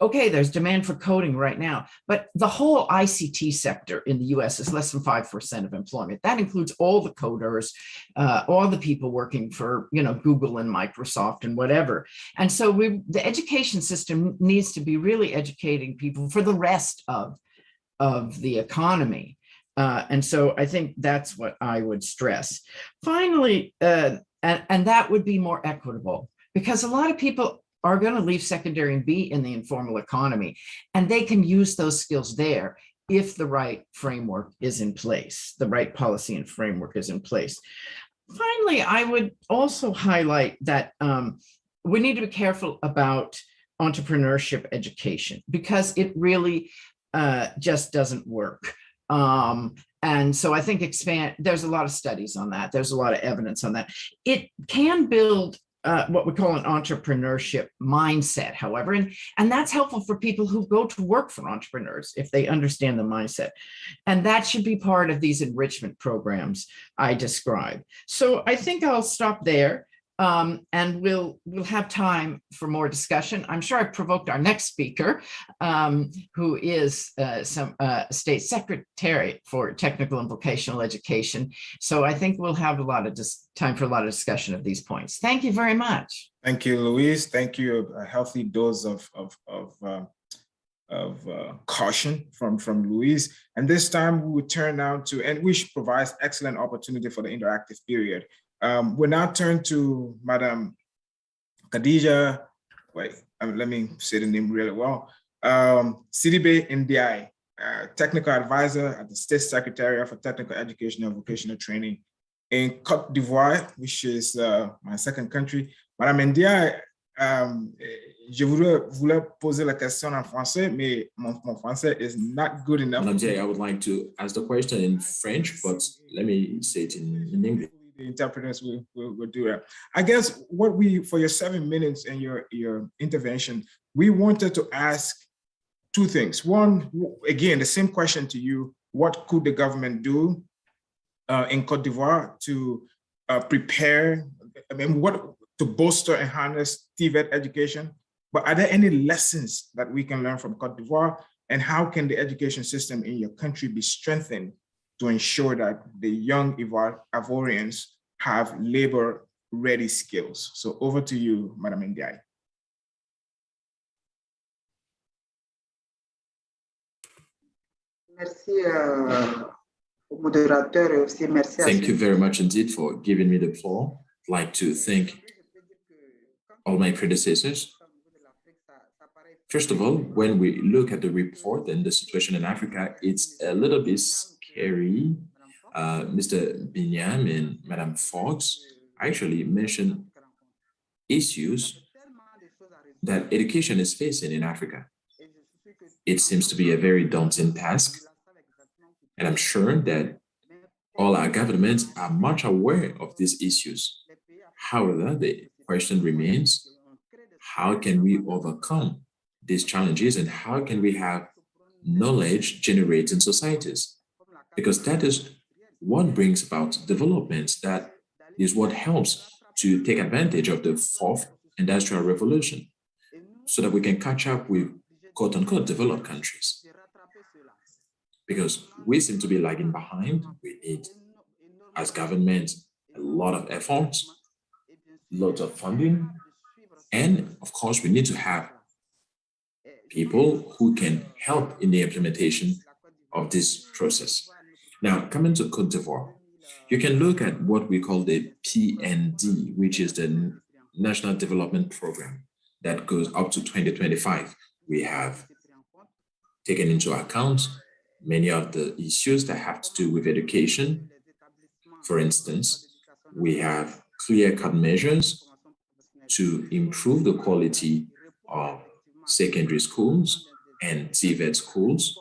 okay, there's demand for coding right now, but the whole ICT sector in the US is less than 5% of employment. That includes all the coders, all the people working for, you know, Google and Microsoft and whatever. And so the education system needs to be really educating people for the rest of the economy. And so I think that's what I would stress. Finally, and that would be more equitable, because a lot of people are going to leave secondary and be in the informal economy, and they can use those skills there if the right framework is in place, the right policy and framework is in place. Finally, I would also highlight that we need to be careful about entrepreneurship education, because it really just doesn't work. And so I think there's a lot of studies on that. There's a lot of evidence on that. It can build what we call an entrepreneurship mindset, however, and that's helpful for people who go to work for entrepreneurs if they understand the mindset. And that should be part of these enrichment programs I described. So I think I'll stop there. And we'll have time for more discussion. I'm sure I provoked our next speaker, who is State Secretary for Technical and Vocational Education. So I think we'll have a lot of time for a lot of discussion of these points. Thank you very much. Thank you, Louise. Thank you. A healthy dose of caution from Louise. And this time we will turn now to, and which provides excellent opportunity for the interactive period. We'll now turn to Madam Khadija, let me say the name really well, Sidibe Ndiaye, Technical Advisor at the State Secretariat for Technical Education and Vocational Training in Côte d'Ivoire, which is my second country. Madame Ndiaye, je voulais poser la question en français, mais mon français is not good enough. Madame Ndiaye, I would like to ask the question in French, but let me say it in English. The interpreters will do that. I guess for your 7 minutes and your intervention, we wanted to ask two things. One, again, the same question to you: what could the government do in Côte d'Ivoire to prepare? I mean, to bolster and harness TVET education? But are there any lessons that we can learn from Côte d'Ivoire, and how can the education system in your country be strengthened to ensure that the young Ivorians have labor-ready skills? So over to you, Madame Ndiaye. Thank you very much indeed for giving me the floor. I'd like to thank all my predecessors. First of all, when we look at the report and the situation in Africa, it's a little bit scary. Mr. Binyamin, Madam Fox actually mentioned issues that education is facing in Africa. It seems to be a very daunting task, and I'm sure that all our governments are much aware of these issues. However, the question remains, how can we overcome these challenges and how can we have knowledge generating societies? Because that is what brings about development. That is what helps to take advantage of the fourth industrial revolution so that we can catch up with quote unquote developed countries. Because we seem to be lagging behind. We need, as government, a lot of efforts, lots of funding, and of course, we need to have people who can help in the implementation of this process. Now, coming to Côte d'Ivoire, you can look at what we call the PND, which is the National Development Program that goes up to 2025. We have taken into account many of the issues that have to do with education. For instance, we have clear-cut measures to improve the quality of secondary schools and TVET schools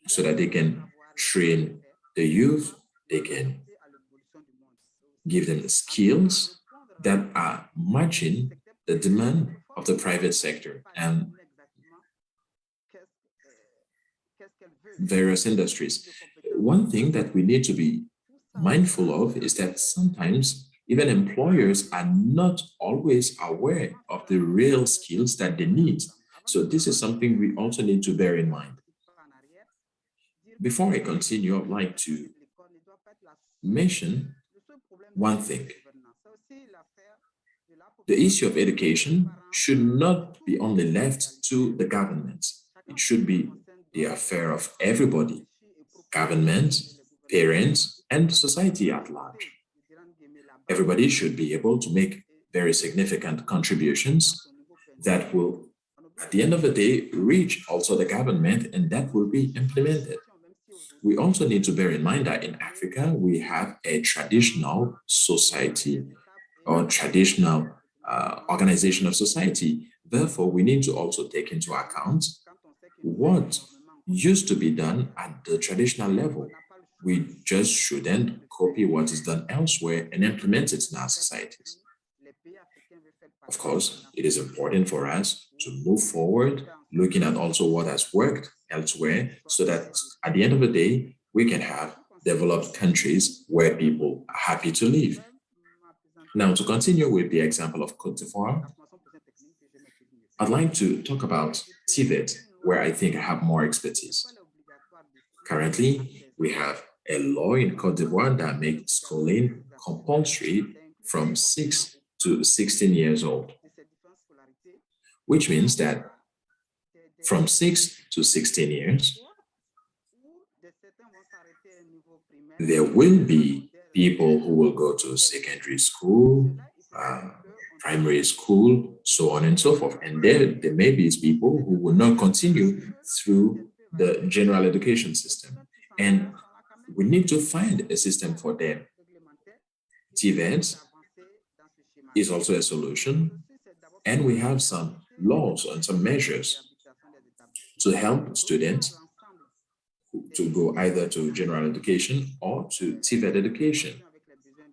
so that they can train the youth, they can give them skills that are matching the demand of the private sector and various industries. One thing that we need to be mindful of is that sometimes even employers are not always aware of the real skills that they need. So this is something we also need to bear in mind. Before I continue, I'd like to mention one thing. The issue of education should not be only left to the government. It should be the affair of everybody, government, parents, and society at large. Everybody should be able to make very significant contributions that will, at the end of the day, reach also the government, and that will be implemented. We also need to bear in mind that in Africa, we have a traditional society or traditional organization of society. Therefore, we need to also take into account what used to be done at the traditional level. We just shouldn't copy what is done elsewhere and implement it in our societies. Of course, it is important for us to move forward, looking at also what has worked elsewhere, so that at the end of the day, we can have developed countries where people are happy to live. Now, to continue with the example of Côte d'Ivoire, I'd like to talk about TVET, where I think I have more expertise. Currently, we have a law in Côte d'Ivoire that makes schooling compulsory from 6 to 16 years old, which means that from 6 to 16 years, there will be people who will go to secondary school, primary school, so on and so forth. And there may be people who will not continue through the general education system. And we need to find a system for them. TVET is also a solution. And we have some laws and some measures to help students to go either to general education or to TVET education.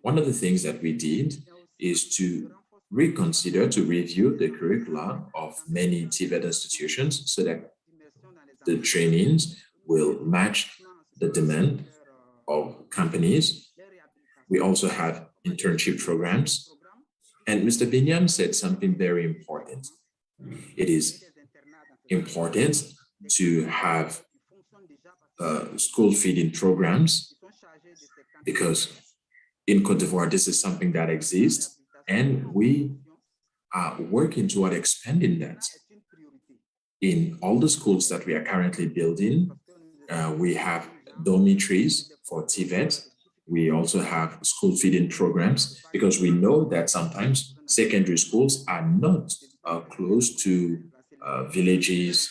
One of the things that we did is to reconsider, to review the curricula of many TVET institutions so that the trainings will match the demand of companies. We also have internship programs. And Mr. Binyamin said something very important. It is important to have school feeding programs, because in Côte d'Ivoire, this is something that exists, and we are working toward expanding that. In all the schools that we are currently building, we have dormitories for TVET. We also have school feeding programs, because we know that sometimes secondary schools are not close to villages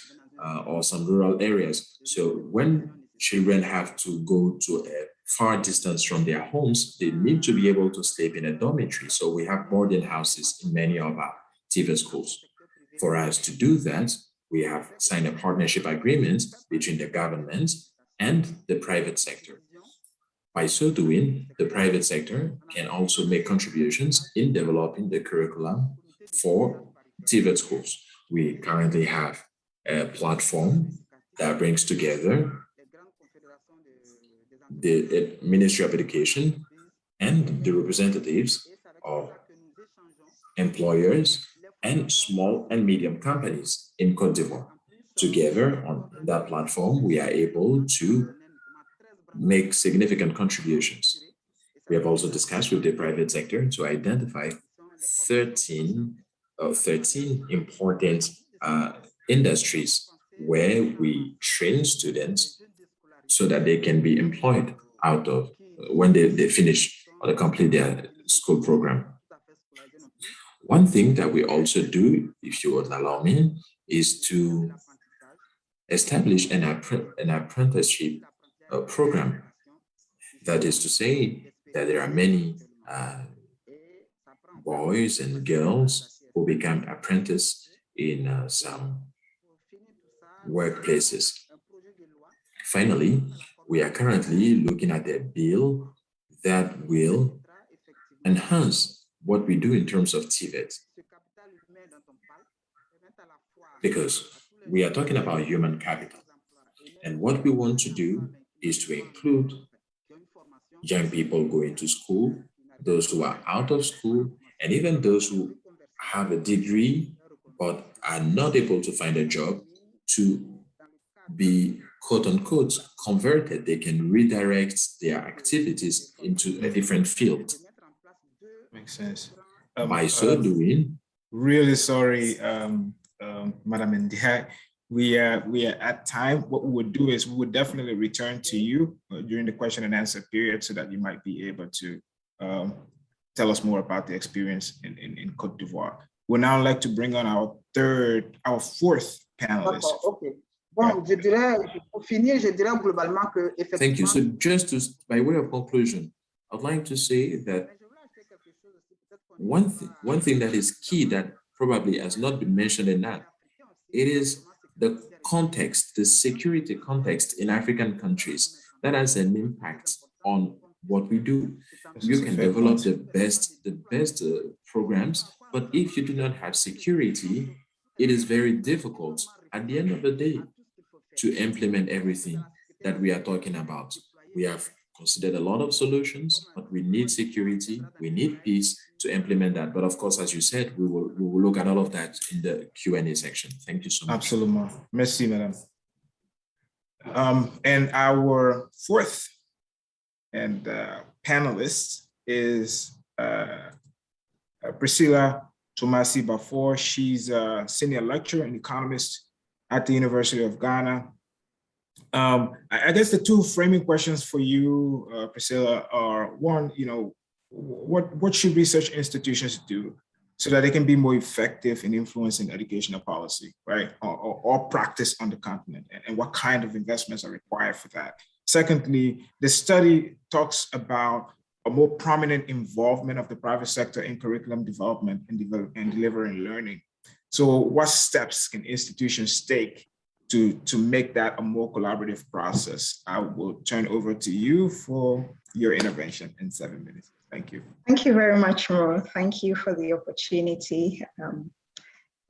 or some rural areas. So when children have to go to a far distance from their homes, they need to be able to sleep in a dormitory. So we have boarding houses in many of our TVET schools. For us to do that, we have signed a partnership agreement between the government and the private sector. By so doing, the private sector can also make contributions in developing the curriculum for TVET schools. We currently have a platform that brings together the Ministry of Education and the representatives of employers and small and medium companies in Côte d'Ivoire. Together on that platform, we are able to make significant contributions. We have also discussed with the private sector to identify 13 important industries where we train students so that they can be employed out of when they finish or they complete their school program. One thing that we also do, if you would allow me, is to establish an apprenticeship program. That is to say that there are many boys and girls who become apprentices in some workplaces. Finally, we are currently looking at a bill that will enhance what we do in terms of TVET. Because we are talking about human capital. And what we want to do is to include young people going to school, those who are out of school, and even those who have a degree but are not able to find a job to be quote unquote converted. They can redirect their activities into a different field. Makes sense. By so doing, really sorry, Madam Ndiaye. We are at time. What we would do is we would definitely return to you during the question and answer period so that you might be able to tell us more about the experience in Côte d'Ivoire. We'd now like to bring on our fourth panelist. Okay. Bon, je dirais, pour finir, je dirais globalement que effectivement. Thank you. So just by way of conclusion, I'd like to say that one thing that is key that probably has not been mentioned enough, it is the context, the security context in African countries that has an impact on what we do. You can develop the best programs, but if you do not have security, it is very difficult at the end of the day to implement everything that we are talking about. We have considered a lot of solutions, but we need security, we need peace to implement that. But of course, as you said, we will look at all of that in the Q&A section. Thank you so much. Absolutely. Merci, madame. And our fourth and panelist is Priscilla Tomasi Bafor. She's a senior lecturer and economist at the University of Ghana. I guess the two framing questions for you, Priscilla, are one, what should research institutions do so that they can be more effective in influencing educational policy, right, or practice on the continent, and what kind of investments are required for that? Secondly, the study talks about a more prominent involvement of the private sector in curriculum development and delivering learning. So what steps can institutions take to make that a more collaborative process? I will turn over to you for your intervention in 7 minutes. Thank you. Thank you very much, Mo. Thank you for the opportunity.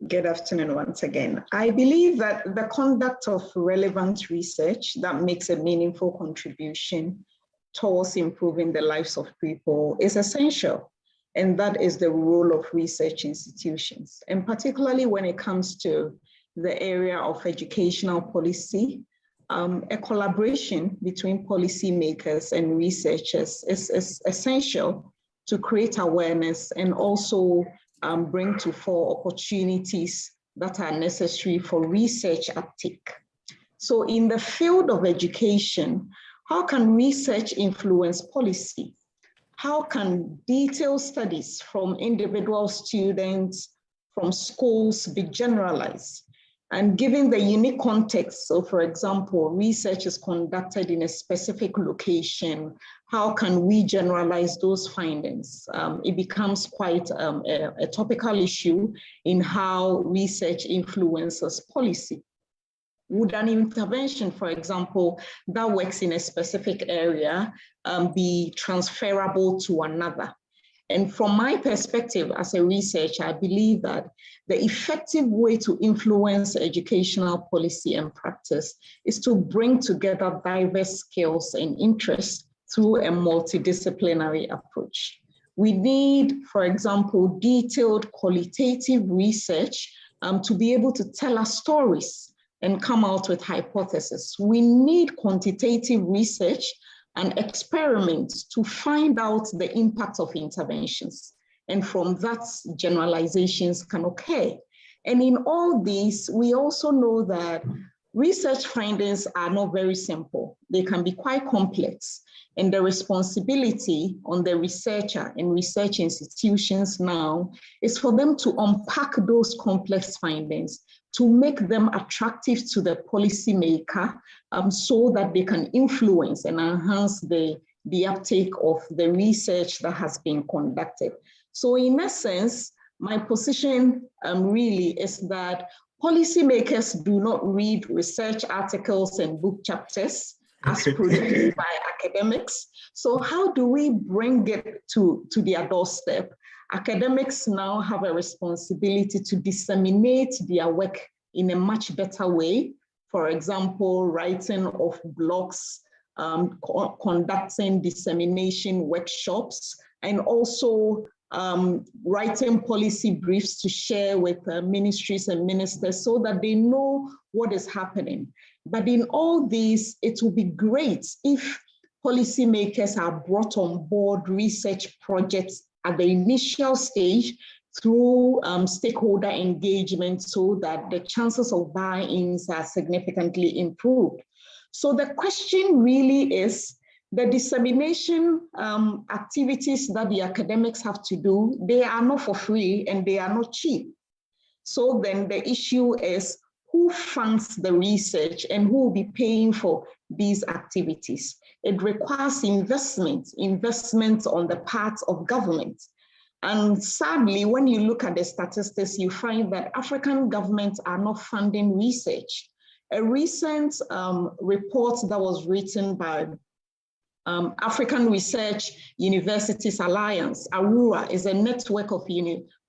Good afternoon once again. I believe that the conduct of relevant research that makes a meaningful contribution towards improving the lives of people is essential. And that is the role of research institutions. And particularly when it comes to the area of educational policy, a collaboration between policymakers and researchers is essential to create awareness and also bring to fore opportunities that are necessary for research uptake. So in the field of education, how can research influence policy? How can detailed studies from individual students, from schools be generalized? And given the unique context, so for example, research is conducted in a specific location, how can we generalize those findings? It becomes quite a topical issue in how research influences policy. Would an intervention, for example, that works in a specific area be transferable to another? And from my perspective as a researcher, I believe that the effective way to influence educational policy and practice is to bring together diverse skills and interests through a multidisciplinary approach. We need, for example, detailed qualitative research to be able to tell us stories and come out with hypotheses. We need quantitative research and experiments to find out the impact of interventions. And from that, generalizations can occur. And in all these, we also know that research findings are not very simple. They can be quite complex. And the responsibility on the researcher and research institutions now is for them to unpack those complex findings, to make them attractive to the policymaker so that they can influence and enhance the uptake of the research that has been conducted. So in essence, my position really is that policymakers do not read research articles and book chapters as produced by academics. So how do we bring it to their doorstep? Academics now have a responsibility to disseminate their work in a much better way. For example, writing of blogs, conducting dissemination workshops, and also writing policy briefs to share with ministries and ministers so that they know what is happening. But in all these, it will be great if policymakers are brought on board research projects at the initial stage through stakeholder engagement so that the chances of buy-ins are significantly improved. So the question really is, the dissemination activities that the academics have to do, they are not for free and they are not cheap. So then the issue is, who funds the research and who will be paying for these activities? It requires investment on the part of government. And sadly, when you look at the statistics, you find that African governments are not funding research. A recent report that was written by African Research Universities Alliance, ARUA, is a network of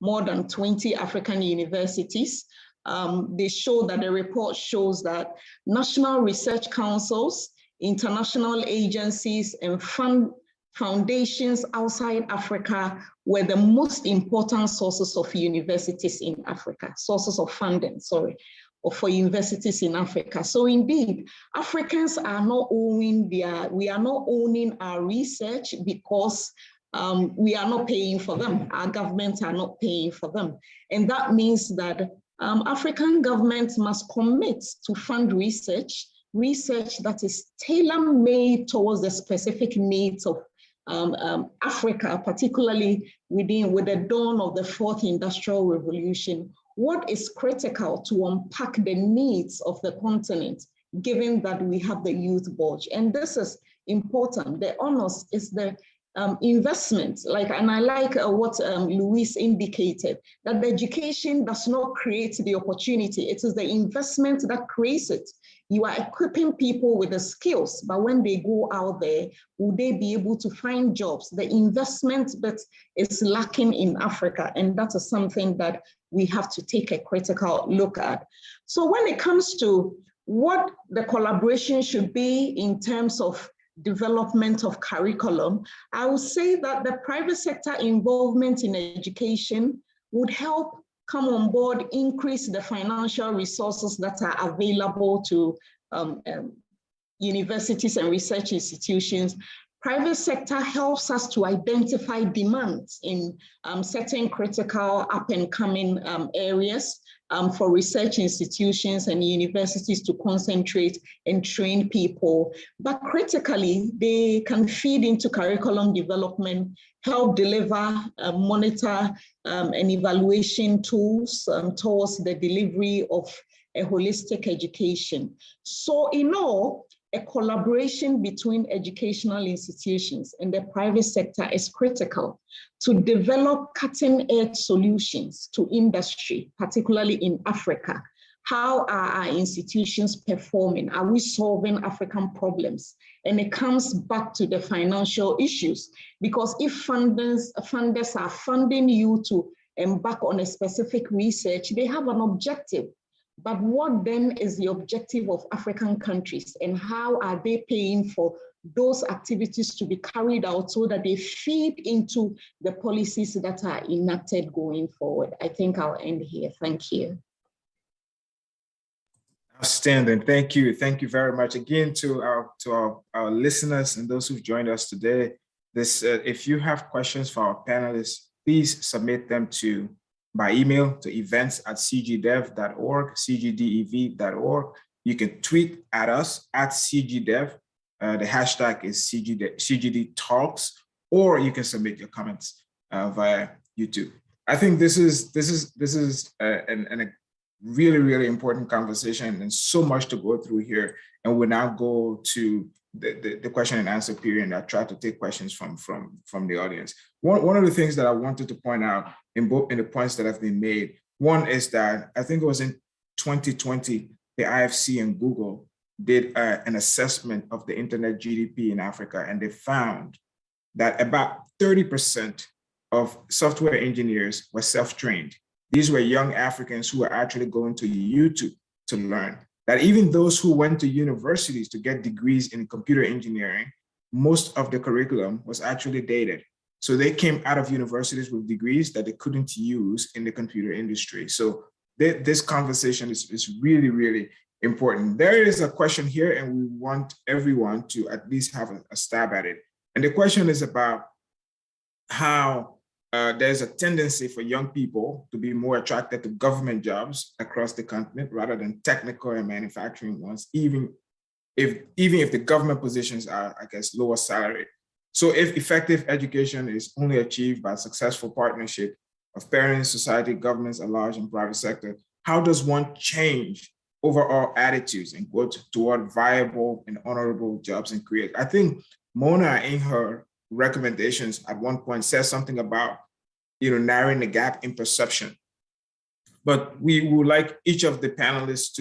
more than 20 African universities. They show that the report shows that national research councils, international agencies, and foundations outside Africa were the most important sources of universities in Africa, sources of funding, for universities in Africa. So indeed, Africans are not owning we are not owning our research because we are not paying for them. Our governments are not paying for them. And that means that African governments must commit to fund research that is tailor-made towards the specific needs of Africa, particularly with the dawn of the fourth industrial revolution. What is critical to unpack the needs of the continent, given that we have the youth bulge? And this is important. The onus is the investment, and I like what Luis indicated, that the education does not create the opportunity. It is the investment that creates it. You are equipping people with the skills, but when they go out there, will they be able to find jobs? The investment that is lacking in Africa, and that is something that we have to take a critical look at. So when it comes to what the collaboration should be in terms of development of curriculum, I would say that the private sector involvement in education would help come on board, increase the financial resources that are available to universities and research institutions. Private sector helps us to identify demands in certain critical up and coming areas for research institutions and universities to concentrate and train people. But critically, they can feed into curriculum development, help deliver, monitor and evaluation tools towards the delivery of a holistic education. So in all, a collaboration between educational institutions and the private sector is critical to develop cutting-edge solutions to industry, particularly in Africa, How are our institutions performing? Are we solving African problems? And it comes back to the financial issues, because if funders are funding you to embark on a specific research, they have an objective. But what then is the objective of African countries, and how are they paying for those activities to be carried out so that they feed into the policies that are enacted going forward? I think I'll end here. Thank you. Outstanding. Thank you. Thank you very much again to our listeners and those who've joined us today. If you have questions for our panelists, please submit them by email to events@cgdev.org, cgdev.org. You can tweet at us at cgdev. The hashtag is CGD Talks, or you can submit your comments via YouTube. I think this is a really, really important conversation, and so much to go through here. And we'll now go to the question and answer period, and I try to take questions from the audience. One of the things that I wanted to point out in the points that have been made, one is that I think it was in 2020, the IFC and Google did an assessment of the internet GDP in Africa, and they found that about 30% of software engineers were self-trained. These were young Africans who were actually going to YouTube to learn. That even those who went to universities to get degrees in computer engineering, most of the curriculum was actually dated. So they came out of universities with degrees that they couldn't use in the computer industry. So this conversation is really, really important. There is a question here, and we want everyone to at least have a stab at it. And the question is about how there's a tendency for young people to be more attracted to government jobs across the continent rather than technical and manufacturing ones, even if the government positions are, I guess, lower salary. So if effective education is only achieved by successful partnership of parents, society, governments at large, and private sector, how does one change overall attitudes and go toward viable and honorable jobs and create? I think Mona, in her recommendations at one point, says something about narrowing the gap in perception. But we would like each of the panelists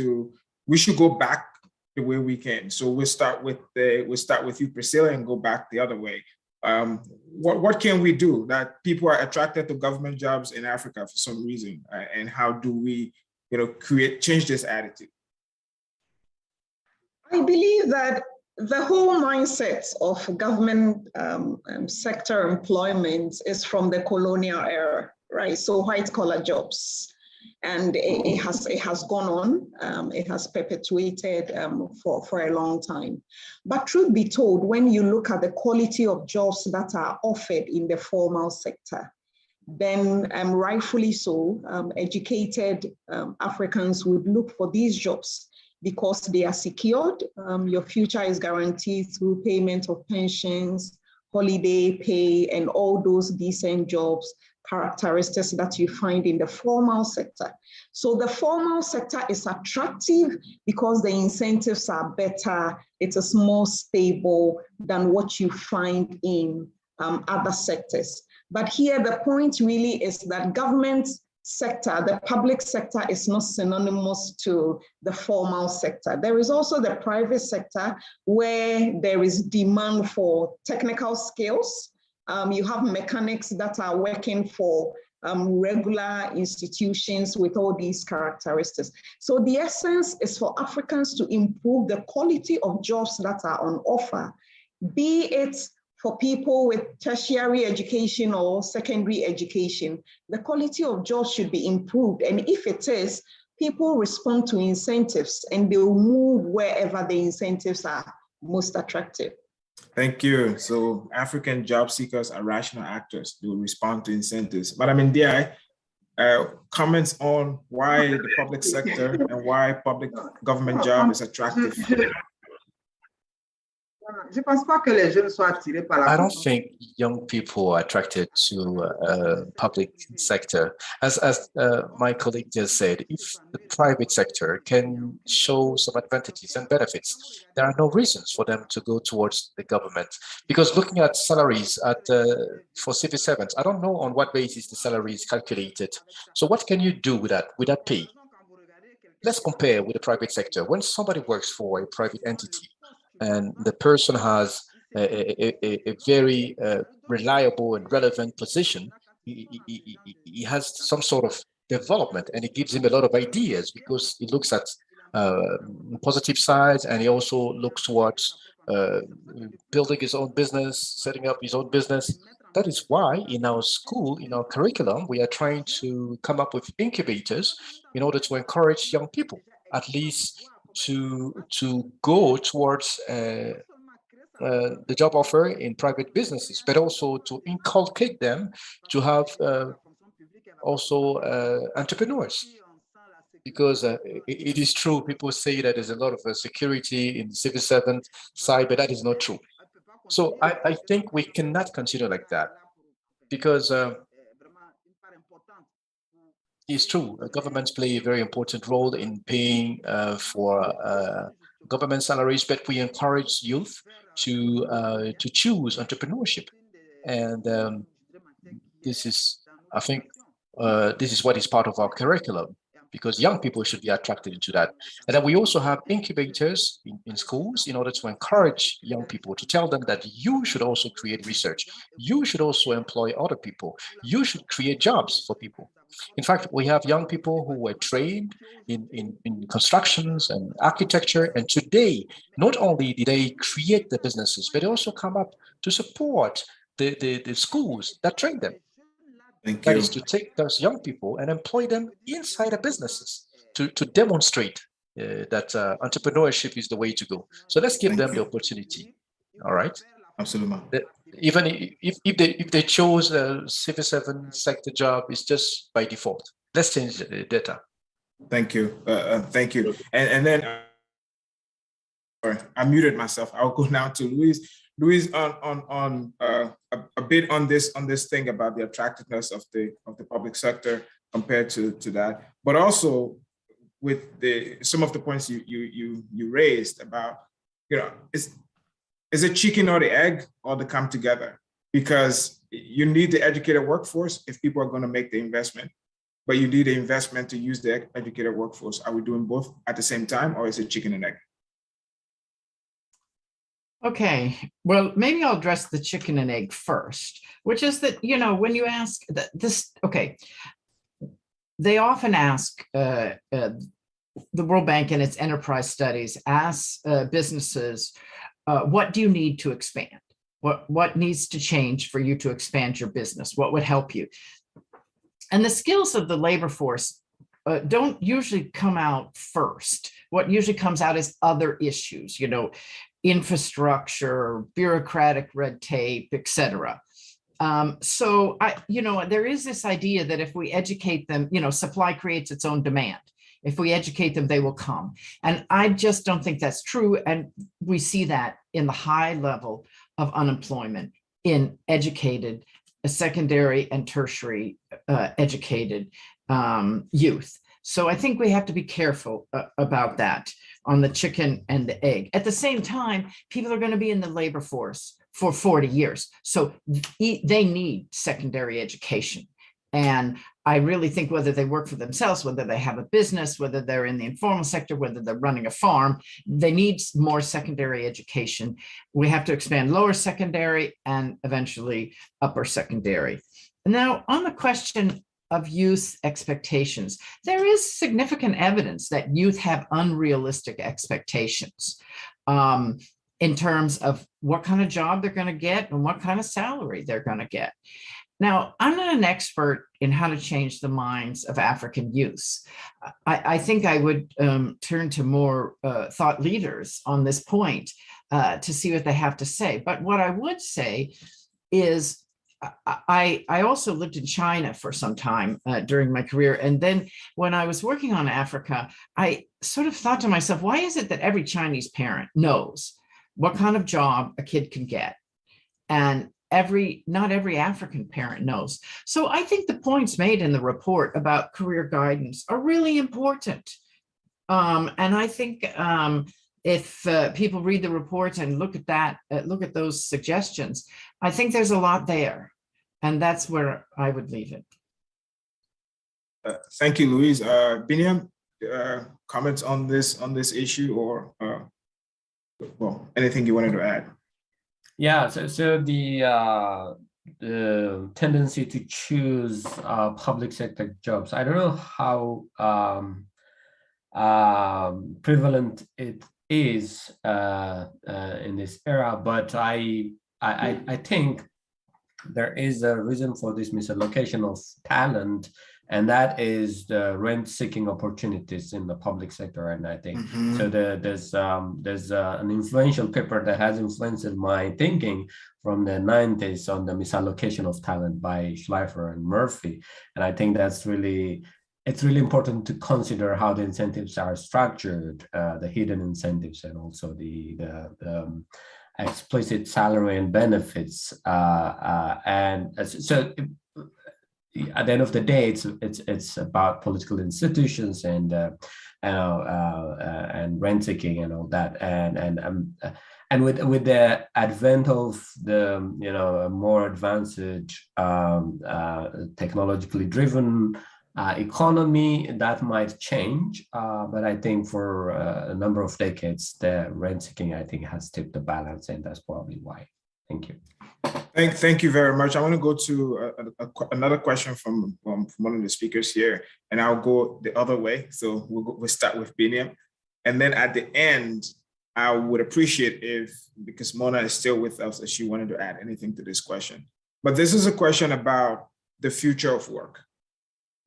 we should go back the way we can. So we'll start with you, Priscilla, and go back the other way. What can we do that people are attracted to government jobs in Africa for some reason, and how do we change this attitude? I believe that the whole mindset of government sector employment is from the colonial era, right? So white collar jobs, and it has gone on. It has perpetuated for a long time. But truth be told, when you look at the quality of jobs that are offered in the formal sector, then rightfully so, educated Africans would look for these jobs because they are secured. Your future is guaranteed through payment of pensions, holiday pay, and all those decent jobs characteristics that you find in the formal sector. So the formal sector is attractive because the incentives are better. It is more stable than what you find in other sectors. But here the point really is that government sector, the public sector, is not synonymous to the formal sector. There is also the private sector where there is demand for technical skills. You have mechanics that are working for regular institutions with all these characteristics. So the essence is for Africans to improve the quality of jobs that are on offer, be it for people with tertiary education or secondary education. The quality of jobs should be improved. And if it is, people respond to incentives and they will move wherever the incentives are most attractive. Thank you. So African job seekers are rational actors. They will respond to incentives. But I mean, comments on why the public sector and why public government job is attractive. I don't think young people are attracted to public sector. As my colleague just said, if the private sector can show some advantages and benefits, there are no reasons for them to go towards the government. Because looking at salaries for civil servants, I don't know on what basis the salary is calculated. So what can you do with that pay? let's compare with the private sector. When somebody works for a private entity and the person has a very reliable and relevant position, he has some sort of development, and it gives him a lot of ideas because he looks at positive sides, and he also looks towards building his own business, setting up his own business. That is why in our school, in our curriculum, we are trying to come up with incubators in order to encourage young people, at least to go towards the job offer in private businesses, but also to inculcate them to have also entrepreneurs. Because it is true, people say that there's a lot of security in the civil servant side, but that is not true. So I think we cannot consider like that, because it's true, governments play a very important role in paying for government salaries, but we encourage youth to choose entrepreneurship. And this is, I think, this is what is part of our curriculum, because young people should be attracted into that. And then we also have incubators in schools in order to encourage young people, to tell them that you should also create research. You should also employ other people. You should create jobs for people. In fact, we have young people who were trained in constructions and architecture. And today, not only did they create the businesses, but they also come up to support the schools that train them. Thank That you. is to take those young people and employ them inside the businesses to demonstrate that entrepreneurship is the way to go. So let's give them the opportunity. All right. Absolutely. Even if they chose a civil servant sector job, it's just by default. Let's change the data. Thank you. Thank you. And then I muted myself. I'll go now to Luis. Luis, on a bit on this thing about the attractiveness of the public sector compared to that, but also with some of the points you raised about, is it chicken or the egg, or they come together? Because you need the educated workforce if people are going to make the investment, but you need the investment to use the educated workforce. Are we doing both at the same time, or is it chicken and egg? Okay, well, maybe I'll address the chicken and egg first, which is that, when you ask this, okay, they often ask, the World Bank in its enterprise studies asks businesses, what do you need to expand? What needs to change for you to expand your business? What would help you? And the skills of the labor force don't usually come out first. What usually comes out is other issues, infrastructure, bureaucratic red tape, etc. So there is this idea that if we educate them, supply creates its own demand. If we educate them, they will come. And I just don't think that's true. And we see that in the high level of unemployment in educated, secondary and tertiary educated youth. So I think we have to be careful about that on the chicken and the egg. At the same time, people are going to be in the labor force for 40 years. So they need secondary education. And I really think whether they work for themselves, whether they have a business, whether they're in the informal sector, whether they're running a farm, they need more secondary education. We have to expand lower secondary and eventually upper secondary. Now, on the question of youth expectations, there is significant evidence that youth have unrealistic expectations in terms of what kind of job they're going to get and what kind of salary they're going to get. Now, I'm not an expert in how to change the minds of African youths. I think I would turn to more thought leaders on this point to see what they have to say. But what I would say is I also lived in China for some time during my career. And then when I was working on Africa, I sort of thought to myself, why is it that every Chinese parent knows what kind of job a kid can get? And not every African parent knows. So I think the points made in the report about career guidance are really important. And I think if people read the report and look at that, look at those suggestions, I think there's a lot there. And that's where I would leave it. Thank you, Louise. Binyamin, comments on this issue, or well, anything you wanted to add? Yeah, so the tendency to choose public sector jobs, I don't know how prevalent it is in this era, but I think there is a reason for this misallocation of talent, and that is the rent-seeking opportunities in the public sector. And I think so. There's an influential paper that has influenced my thinking from the 90s on the misallocation of talent by Schleifer and Murphy, and I think it's really important to consider how the incentives are structured, the hidden incentives, and also the explicit salary and benefits, and so at the end of the day, it's about political institutions and rent seeking and all that, and with the advent of the more advanced technologically driven economy, that might change, but I think for a number of decades, the rent seeking, I think, has tipped the balance, and that's probably why. Thank you. Thank you very much. I want to go to another question from one of the speakers here, and I'll go the other way. So we'll start with Binyamin, and then at the end, I would appreciate if, because Mona is still with us, if she wanted to add anything to this question. But this is a question about the future of work.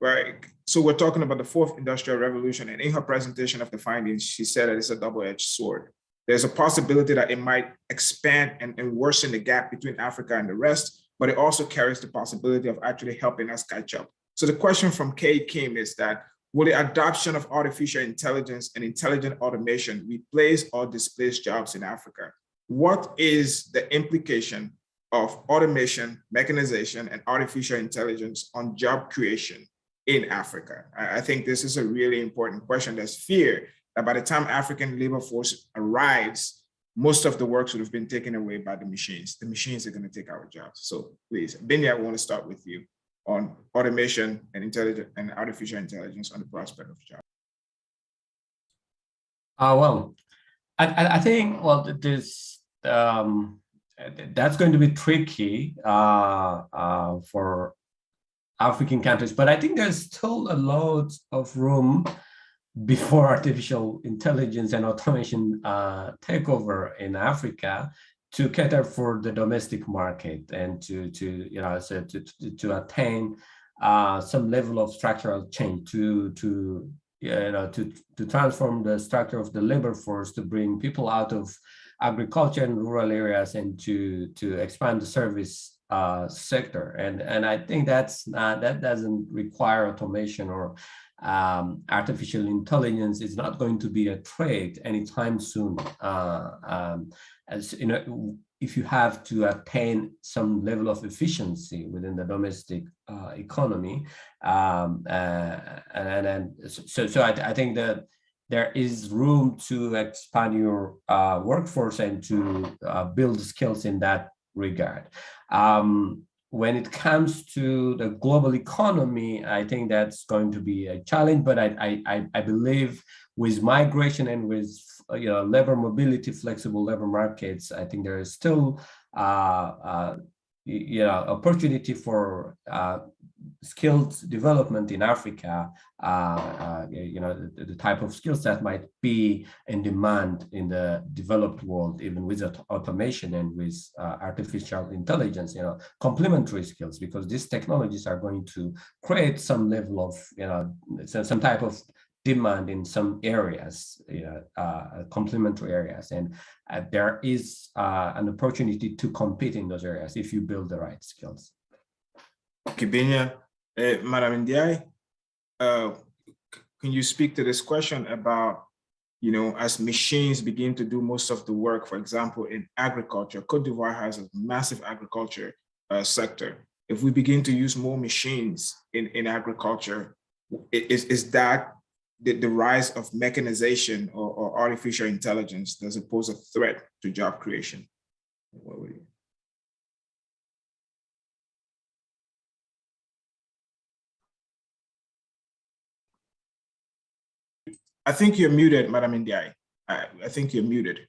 Right. So we're talking about the fourth industrial revolution, and in her presentation of the findings, she said that it's a double-edged sword. There's a possibility that it might expand and worsen the gap between Africa and the rest, but it also carries the possibility of actually helping us catch up. So the question from Kay Kim is that, will the adoption of artificial intelligence and intelligent automation replace or displace jobs in Africa? What is the implication of automation, mechanization, and artificial intelligence on job creation in Africa? I think this is a really important question. There's fear that by the time African labor force arrives, most of the work would have been taken away by the machines. The machines are going to take our jobs. So please, Binya, I want to start with you on automation and intelligent and artificial intelligence on the prospect of jobs. Well, I think, well, this that's going to be tricky for African countries, but I think there's still a lot of room before artificial intelligence and automation take over in Africa to cater for the domestic market and to attain some level of structural change, to transform the structure of the labor force, to bring people out of agriculture and rural areas, and to expand the service sector. And I think that doesn't require automation or artificial intelligence. Is not going to be a trade anytime soon. As you know, if you have to attain some level of efficiency within the domestic economy, so I think that there is room to expand your workforce and to build skills in that regard. When it comes to the global economy, I think that's going to be a challenge, but I believe with migration and with labor mobility, flexible labor markets, I think there is still opportunity for skills development in Africa, the type of skills that might be in demand in the developed world, even with automation and with artificial intelligence, complementary skills, because these technologies are going to create some level of, some type of demand in some areas, complementary areas. And there is an opportunity to compete in those areas if you build the right skills. Kibinya, Madam Ndiaye, can you speak to this question about, as machines begin to do most of the work, for example, in agriculture? Cote d'Ivoire has a massive agriculture sector. If we begin to use more machines in agriculture, is that the rise of mechanization or artificial intelligence, does it pose a threat to job creation? What would you? I think you're muted, Madam Ndiaye. I think you're muted.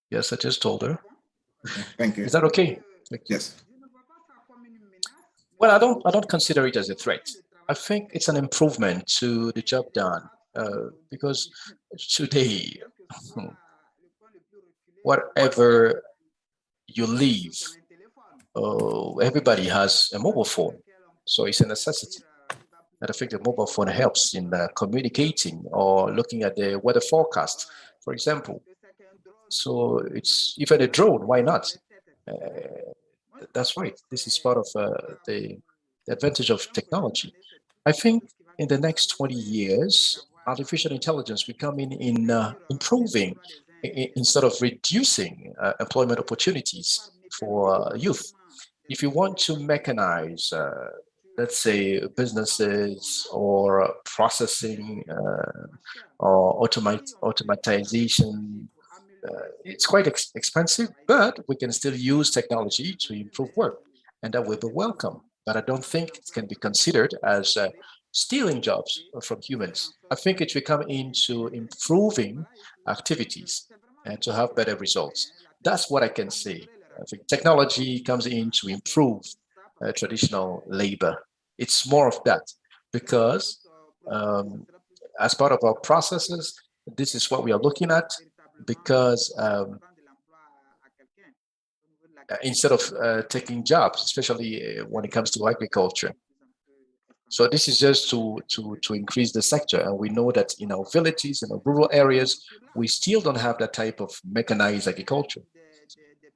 Yes, I just told her. Okay, thank you. Is that okay? Yes. Well, I don't consider it as a threat. I think it's an improvement to the job done because today, whatever you leave, everybody has a mobile phone, so it's a necessity. And I think the mobile phone helps in communicating or looking at the weather forecast, for example. So it's even a drone, why not? That's right. This is part of the advantage of technology. I think in the next 20 years, artificial intelligence will come in improving instead of reducing employment opportunities for youth. If you want to mechanize, let's say, businesses or processing or automatization, it's quite expensive, but we can still use technology to improve work, and that will be welcome. But I don't think it can be considered as stealing jobs from humans. I think it will come into improving activities and to have better results. That's what I can say. I think technology comes in to improve traditional labor. It's more of that because as part of our processes, this is what we are looking at, because instead of taking jobs, especially when it comes to agriculture. So this is just to increase the sector. And we know that in our villages and our rural areas, we still don't have that type of mechanized agriculture.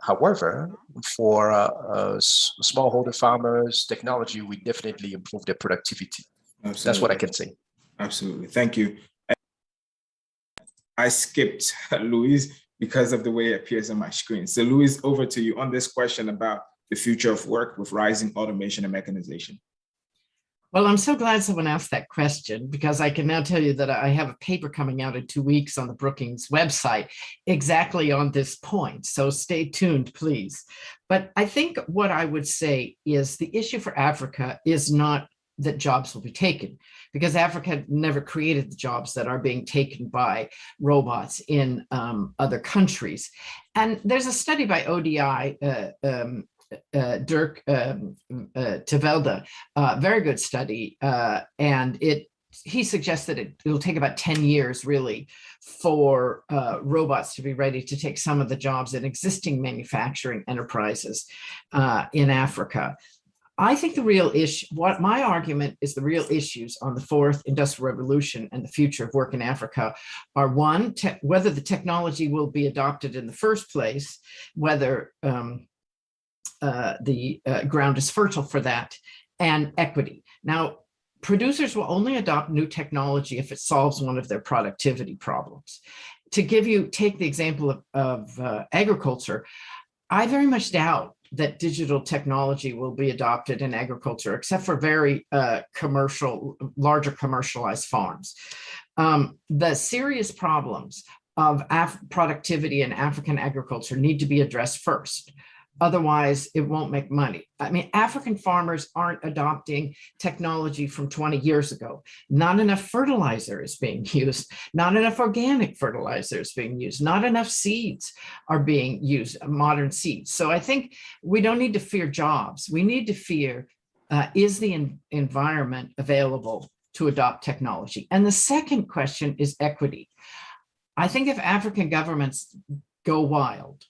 However, for smallholder farmers, technology will definitely improve their productivity. Absolutely. That's what I can say. Absolutely. Thank you. I skipped Louise because of the way it appears on my screen. So Louise, over to you on this question about the future of work with rising automation and mechanization. Well, I'm so glad someone asked that question, because I can now tell you that I have a paper coming out in 2 weeks on the Brookings website exactly on this point. So stay tuned, please. But I think what I would say is the issue for Africa is not that jobs will be taken, because Africa never created the jobs that are being taken by robots in other countries. And there's a study by ODI, Dirk Tevelde, very good study, and he suggests that it'll take about 10 years really for robots to be ready to take some of the jobs in existing manufacturing enterprises in Africa. I think the real issue, what my argument is, the real issues on the fourth industrial revolution and the future of work in Africa are, one, whether the technology will be adopted in the first place, whether the ground is fertile for that, and equity. Now, producers will only adopt new technology if it solves one of their productivity problems. To take the example of agriculture, I very much doubt that digital technology will be adopted in agriculture, except for very larger commercialized farms. The serious problems of productivity in African agriculture need to be addressed first. Otherwise, it won't make money. I mean, African farmers aren't adopting technology from 20 years ago. Not enough fertilizer is being used. Not enough organic fertilizer is being used. Not enough seeds are being used, modern seeds. So I think we don't need to fear jobs. We need to fear, is the environment available to adopt technology? And the second question is equity. I think if African governments go wild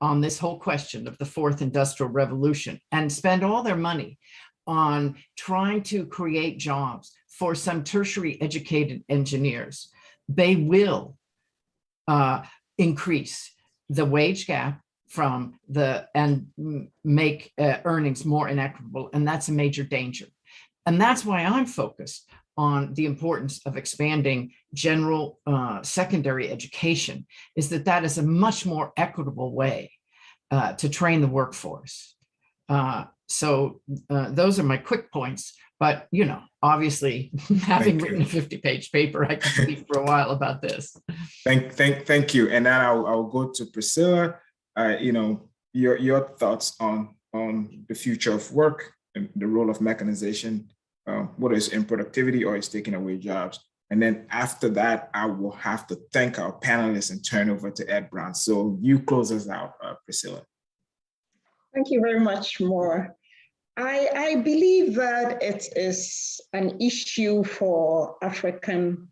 on this whole question of the fourth industrial revolution and spend all their money on trying to create jobs for some tertiary educated engineers, they will increase the wage gap and make earnings more inequitable. And that's a major danger. And that's why I'm focused on the importance of expanding general secondary education, is that is a much more equitable way to train the workforce. So those are my quick points, but obviously having written a 50-page paper, I can speak for a while about this. Thank you. And now I'll go to Priscilla. Your thoughts on the future of work and the role of mechanization whether it's in productivity or it's taking away jobs. And then after that, I will have to thank our panelists and turn over to Ed Brown. So you close us out, Priscilla. Thank you very much, Maura. I believe that it is an issue for African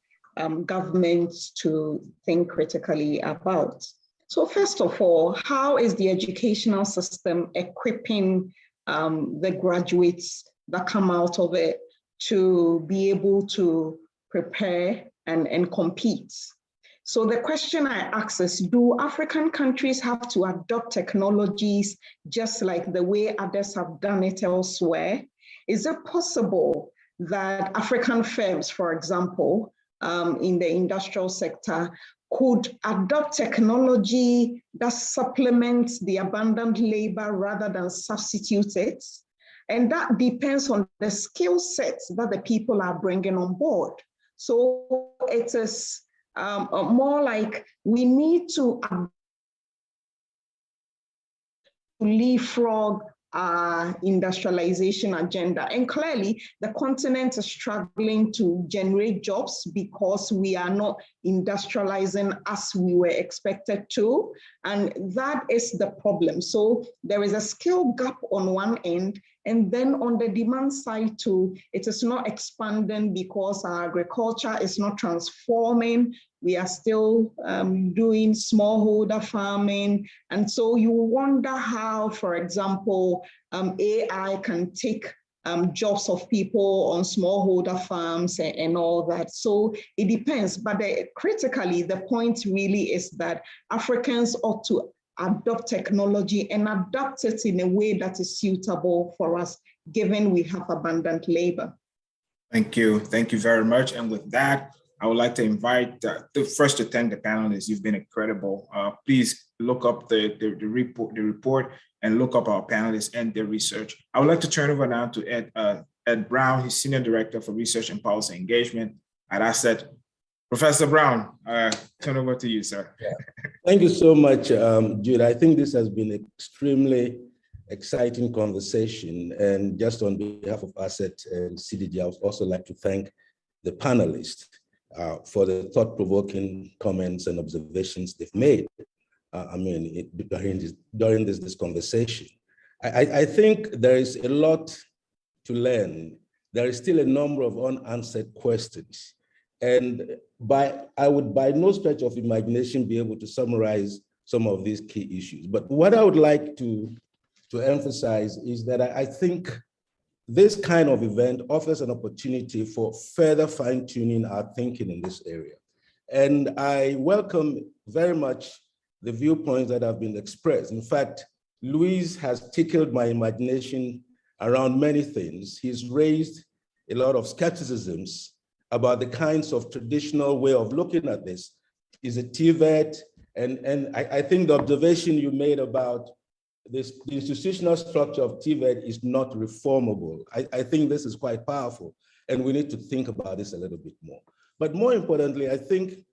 governments to think critically about. So first of all, how is the educational system equipping the graduates that come out of it to be able to prepare and compete? So the question I ask is, do African countries have to adopt technologies just like the way others have done it elsewhere? Is it possible that African firms, for example, in the industrial sector, could adopt technology that supplements the abundant labor rather than substitute it? And that depends on the skill sets that the people are bringing on board. So it is more like we need to leapfrog our industrialization agenda. And clearly, the continent is struggling to generate jobs because we are not industrializing as we were expected to. And that is the problem. So there is a skill gap on one end, and then on the demand side too, it is not expanding because our agriculture is not transforming. We are still doing smallholder farming. And so you wonder how, for example, AI can take jobs of people on smallholder farms and all that. So it depends, but critically, the point really is that Africans ought to adopt technology and adapt it in a way that is suitable for us, given we have abundant labor. Thank you. Thank you very much. And with that, I would like to invite first to thank the panelists. You've been incredible. Please look up the report and look up our panelists and their research. I would like to turn over now to Ed Brown. He's Senior Director for Research and Policy Engagement at ACET. Professor Brown, turn over to you, sir. Yeah. Thank you so much, Jude. I think this has been an extremely exciting conversation. And just on behalf of ACET and CDG, I would also like to thank the panelists for the thought-provoking comments and observations they've made. During this conversation. I think there is a lot to learn. There is still a number of unanswered questions. And I would by no stretch of imagination be able to summarize some of these key issues. But what I would like to emphasize is that I think this kind of event offers an opportunity for further fine-tuning our thinking in this area. And I welcome very much the viewpoints that have been expressed. In fact, Luis has tickled my imagination around many things. He's raised a lot of skepticisms about the kinds of traditional way of looking at this. Is it TVET? And I think the observation you made about this, the institutional structure of TVET is not reformable. I think this is quite powerful, and we need to think about this a little bit more. But more importantly, I think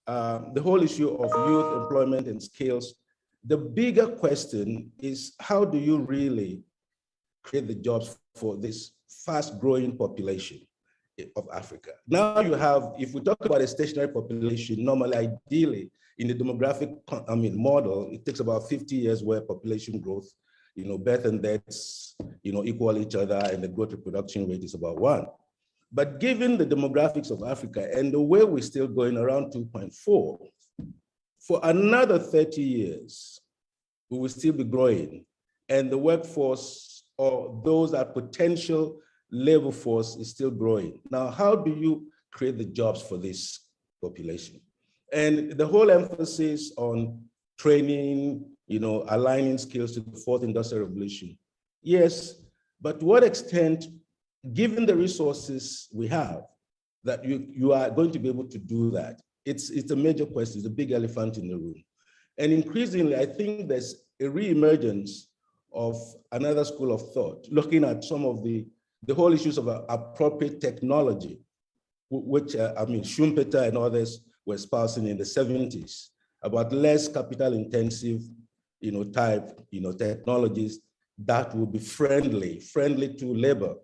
the whole issue of youth employment and skills, the bigger question is, how do you really create the jobs for this fast-growing population of Africa? Now you have, if we talk about a stationary population, normally, ideally, in the demographic model, it takes about 50 years where population growth, birth and deaths, equal each other, and the growth reproduction rate is about 1. But given the demographics of Africa and the way we're still going around 2.4, for another 30 years, we will still be growing. And the workforce, or those that potential labor force, is still growing. Now, how do you create the jobs for this population? And the whole emphasis on training, aligning skills to the 4th industrial revolution. Yes, but to what extent, given the resources we have, that you are going to be able to do that? It's a major question, it's a big elephant in the room. And increasingly, I think there's a reemergence of another school of thought, looking at some of the whole issues of appropriate technology, which Schumpeter and others were espousing in the 70s, about less capital intensive, type, technologies that will be friendly to labor,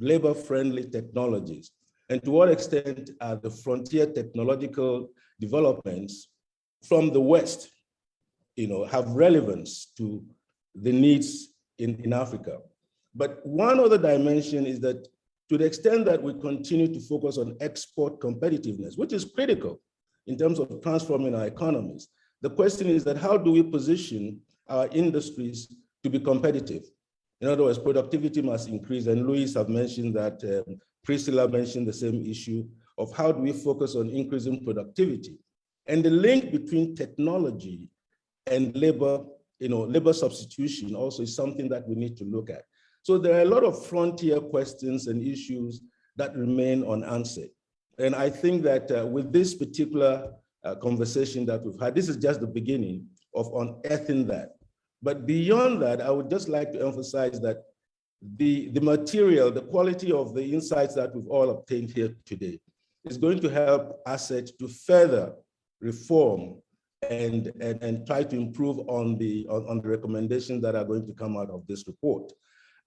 labor-friendly technologies? And to what extent are the frontier technological developments from the West, have relevance to the needs in Africa? But one other dimension is that to the extent that we continue to focus on export competitiveness, which is critical in terms of transforming our economies, the question is that how do we position our industries to be competitive? In other words, productivity must increase, and Luis have mentioned that, Priscilla mentioned the same issue of how do we focus on increasing productivity. And the link between technology and labor, labor substitution also is something that we need to look at. So there are a lot of frontier questions and issues that remain unanswered. And I think that with this particular conversation that we've had, this is just the beginning of unearthing that. But beyond that, I would just like to emphasize that the material, the quality of the insights that we've all obtained here today is going to help ACET to further reform and try to improve on the recommendations that are going to come out of this report.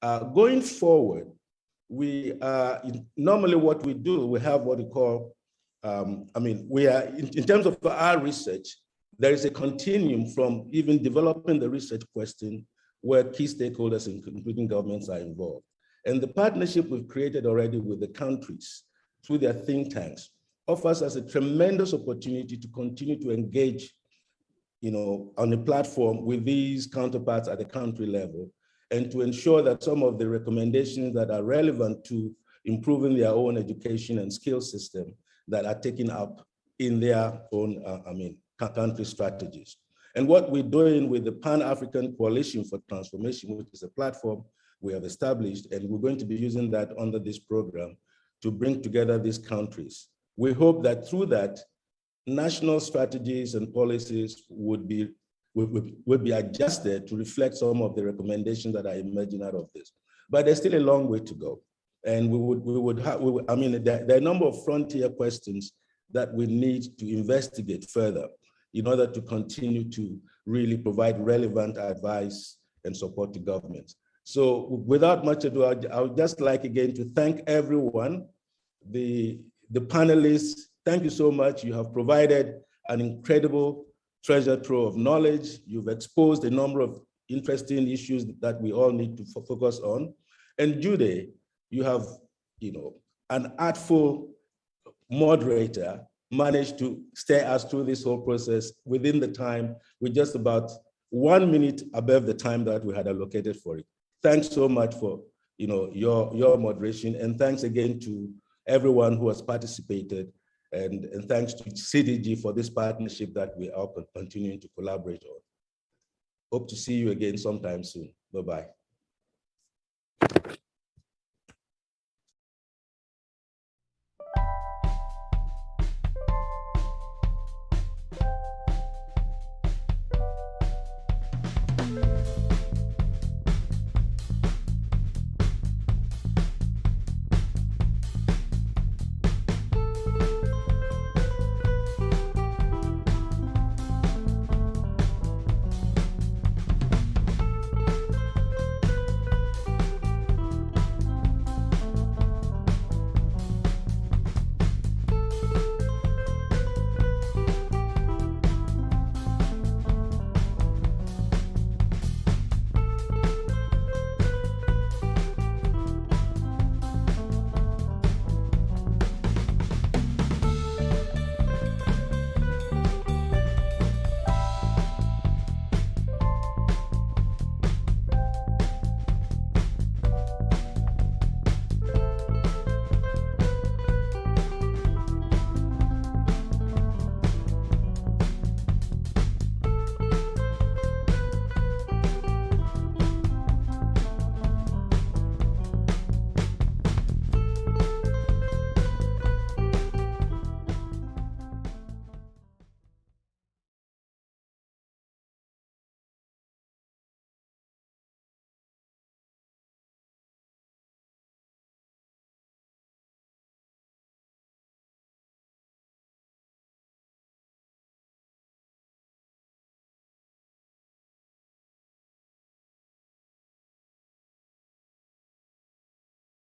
Going forward, we normally what we do, we have what we call, we are in terms of our research, there is a continuum from even developing the research question where key stakeholders, including governments, are involved. And the partnership we've created already with the countries through their think tanks offers us a tremendous opportunity to continue to engage, on a platform with these counterparts at the country level, and to ensure that some of the recommendations that are relevant to improving their own education and skill system that are taken up in their own, country strategies. And what we're doing with the Pan-African Coalition for Transformation, which is a platform we have established, and we're going to be using that under this program to bring together these countries. We hope that through that, national strategies and policies would be adjusted to reflect some of the recommendations that are emerging out of this. But there's still a long way to go. And there are a number of frontier questions that we need to investigate further in order to continue to really provide relevant advice and support to governments. So without much ado, I would just like again to thank everyone, the panelists. Thank you so much. You have provided an incredible treasure trove of knowledge. You've exposed a number of interesting issues that we all need to focus on. And Jude, you have, an artful moderator, managed to steer us through this whole process within the time, with just about 1 minute above the time that we had allocated for it. Thanks so much for your moderation, and thanks again to everyone who has participated, and thanks to CDG for this partnership that we are continuing to collaborate on. Hope to see you again sometime soon. Bye-bye.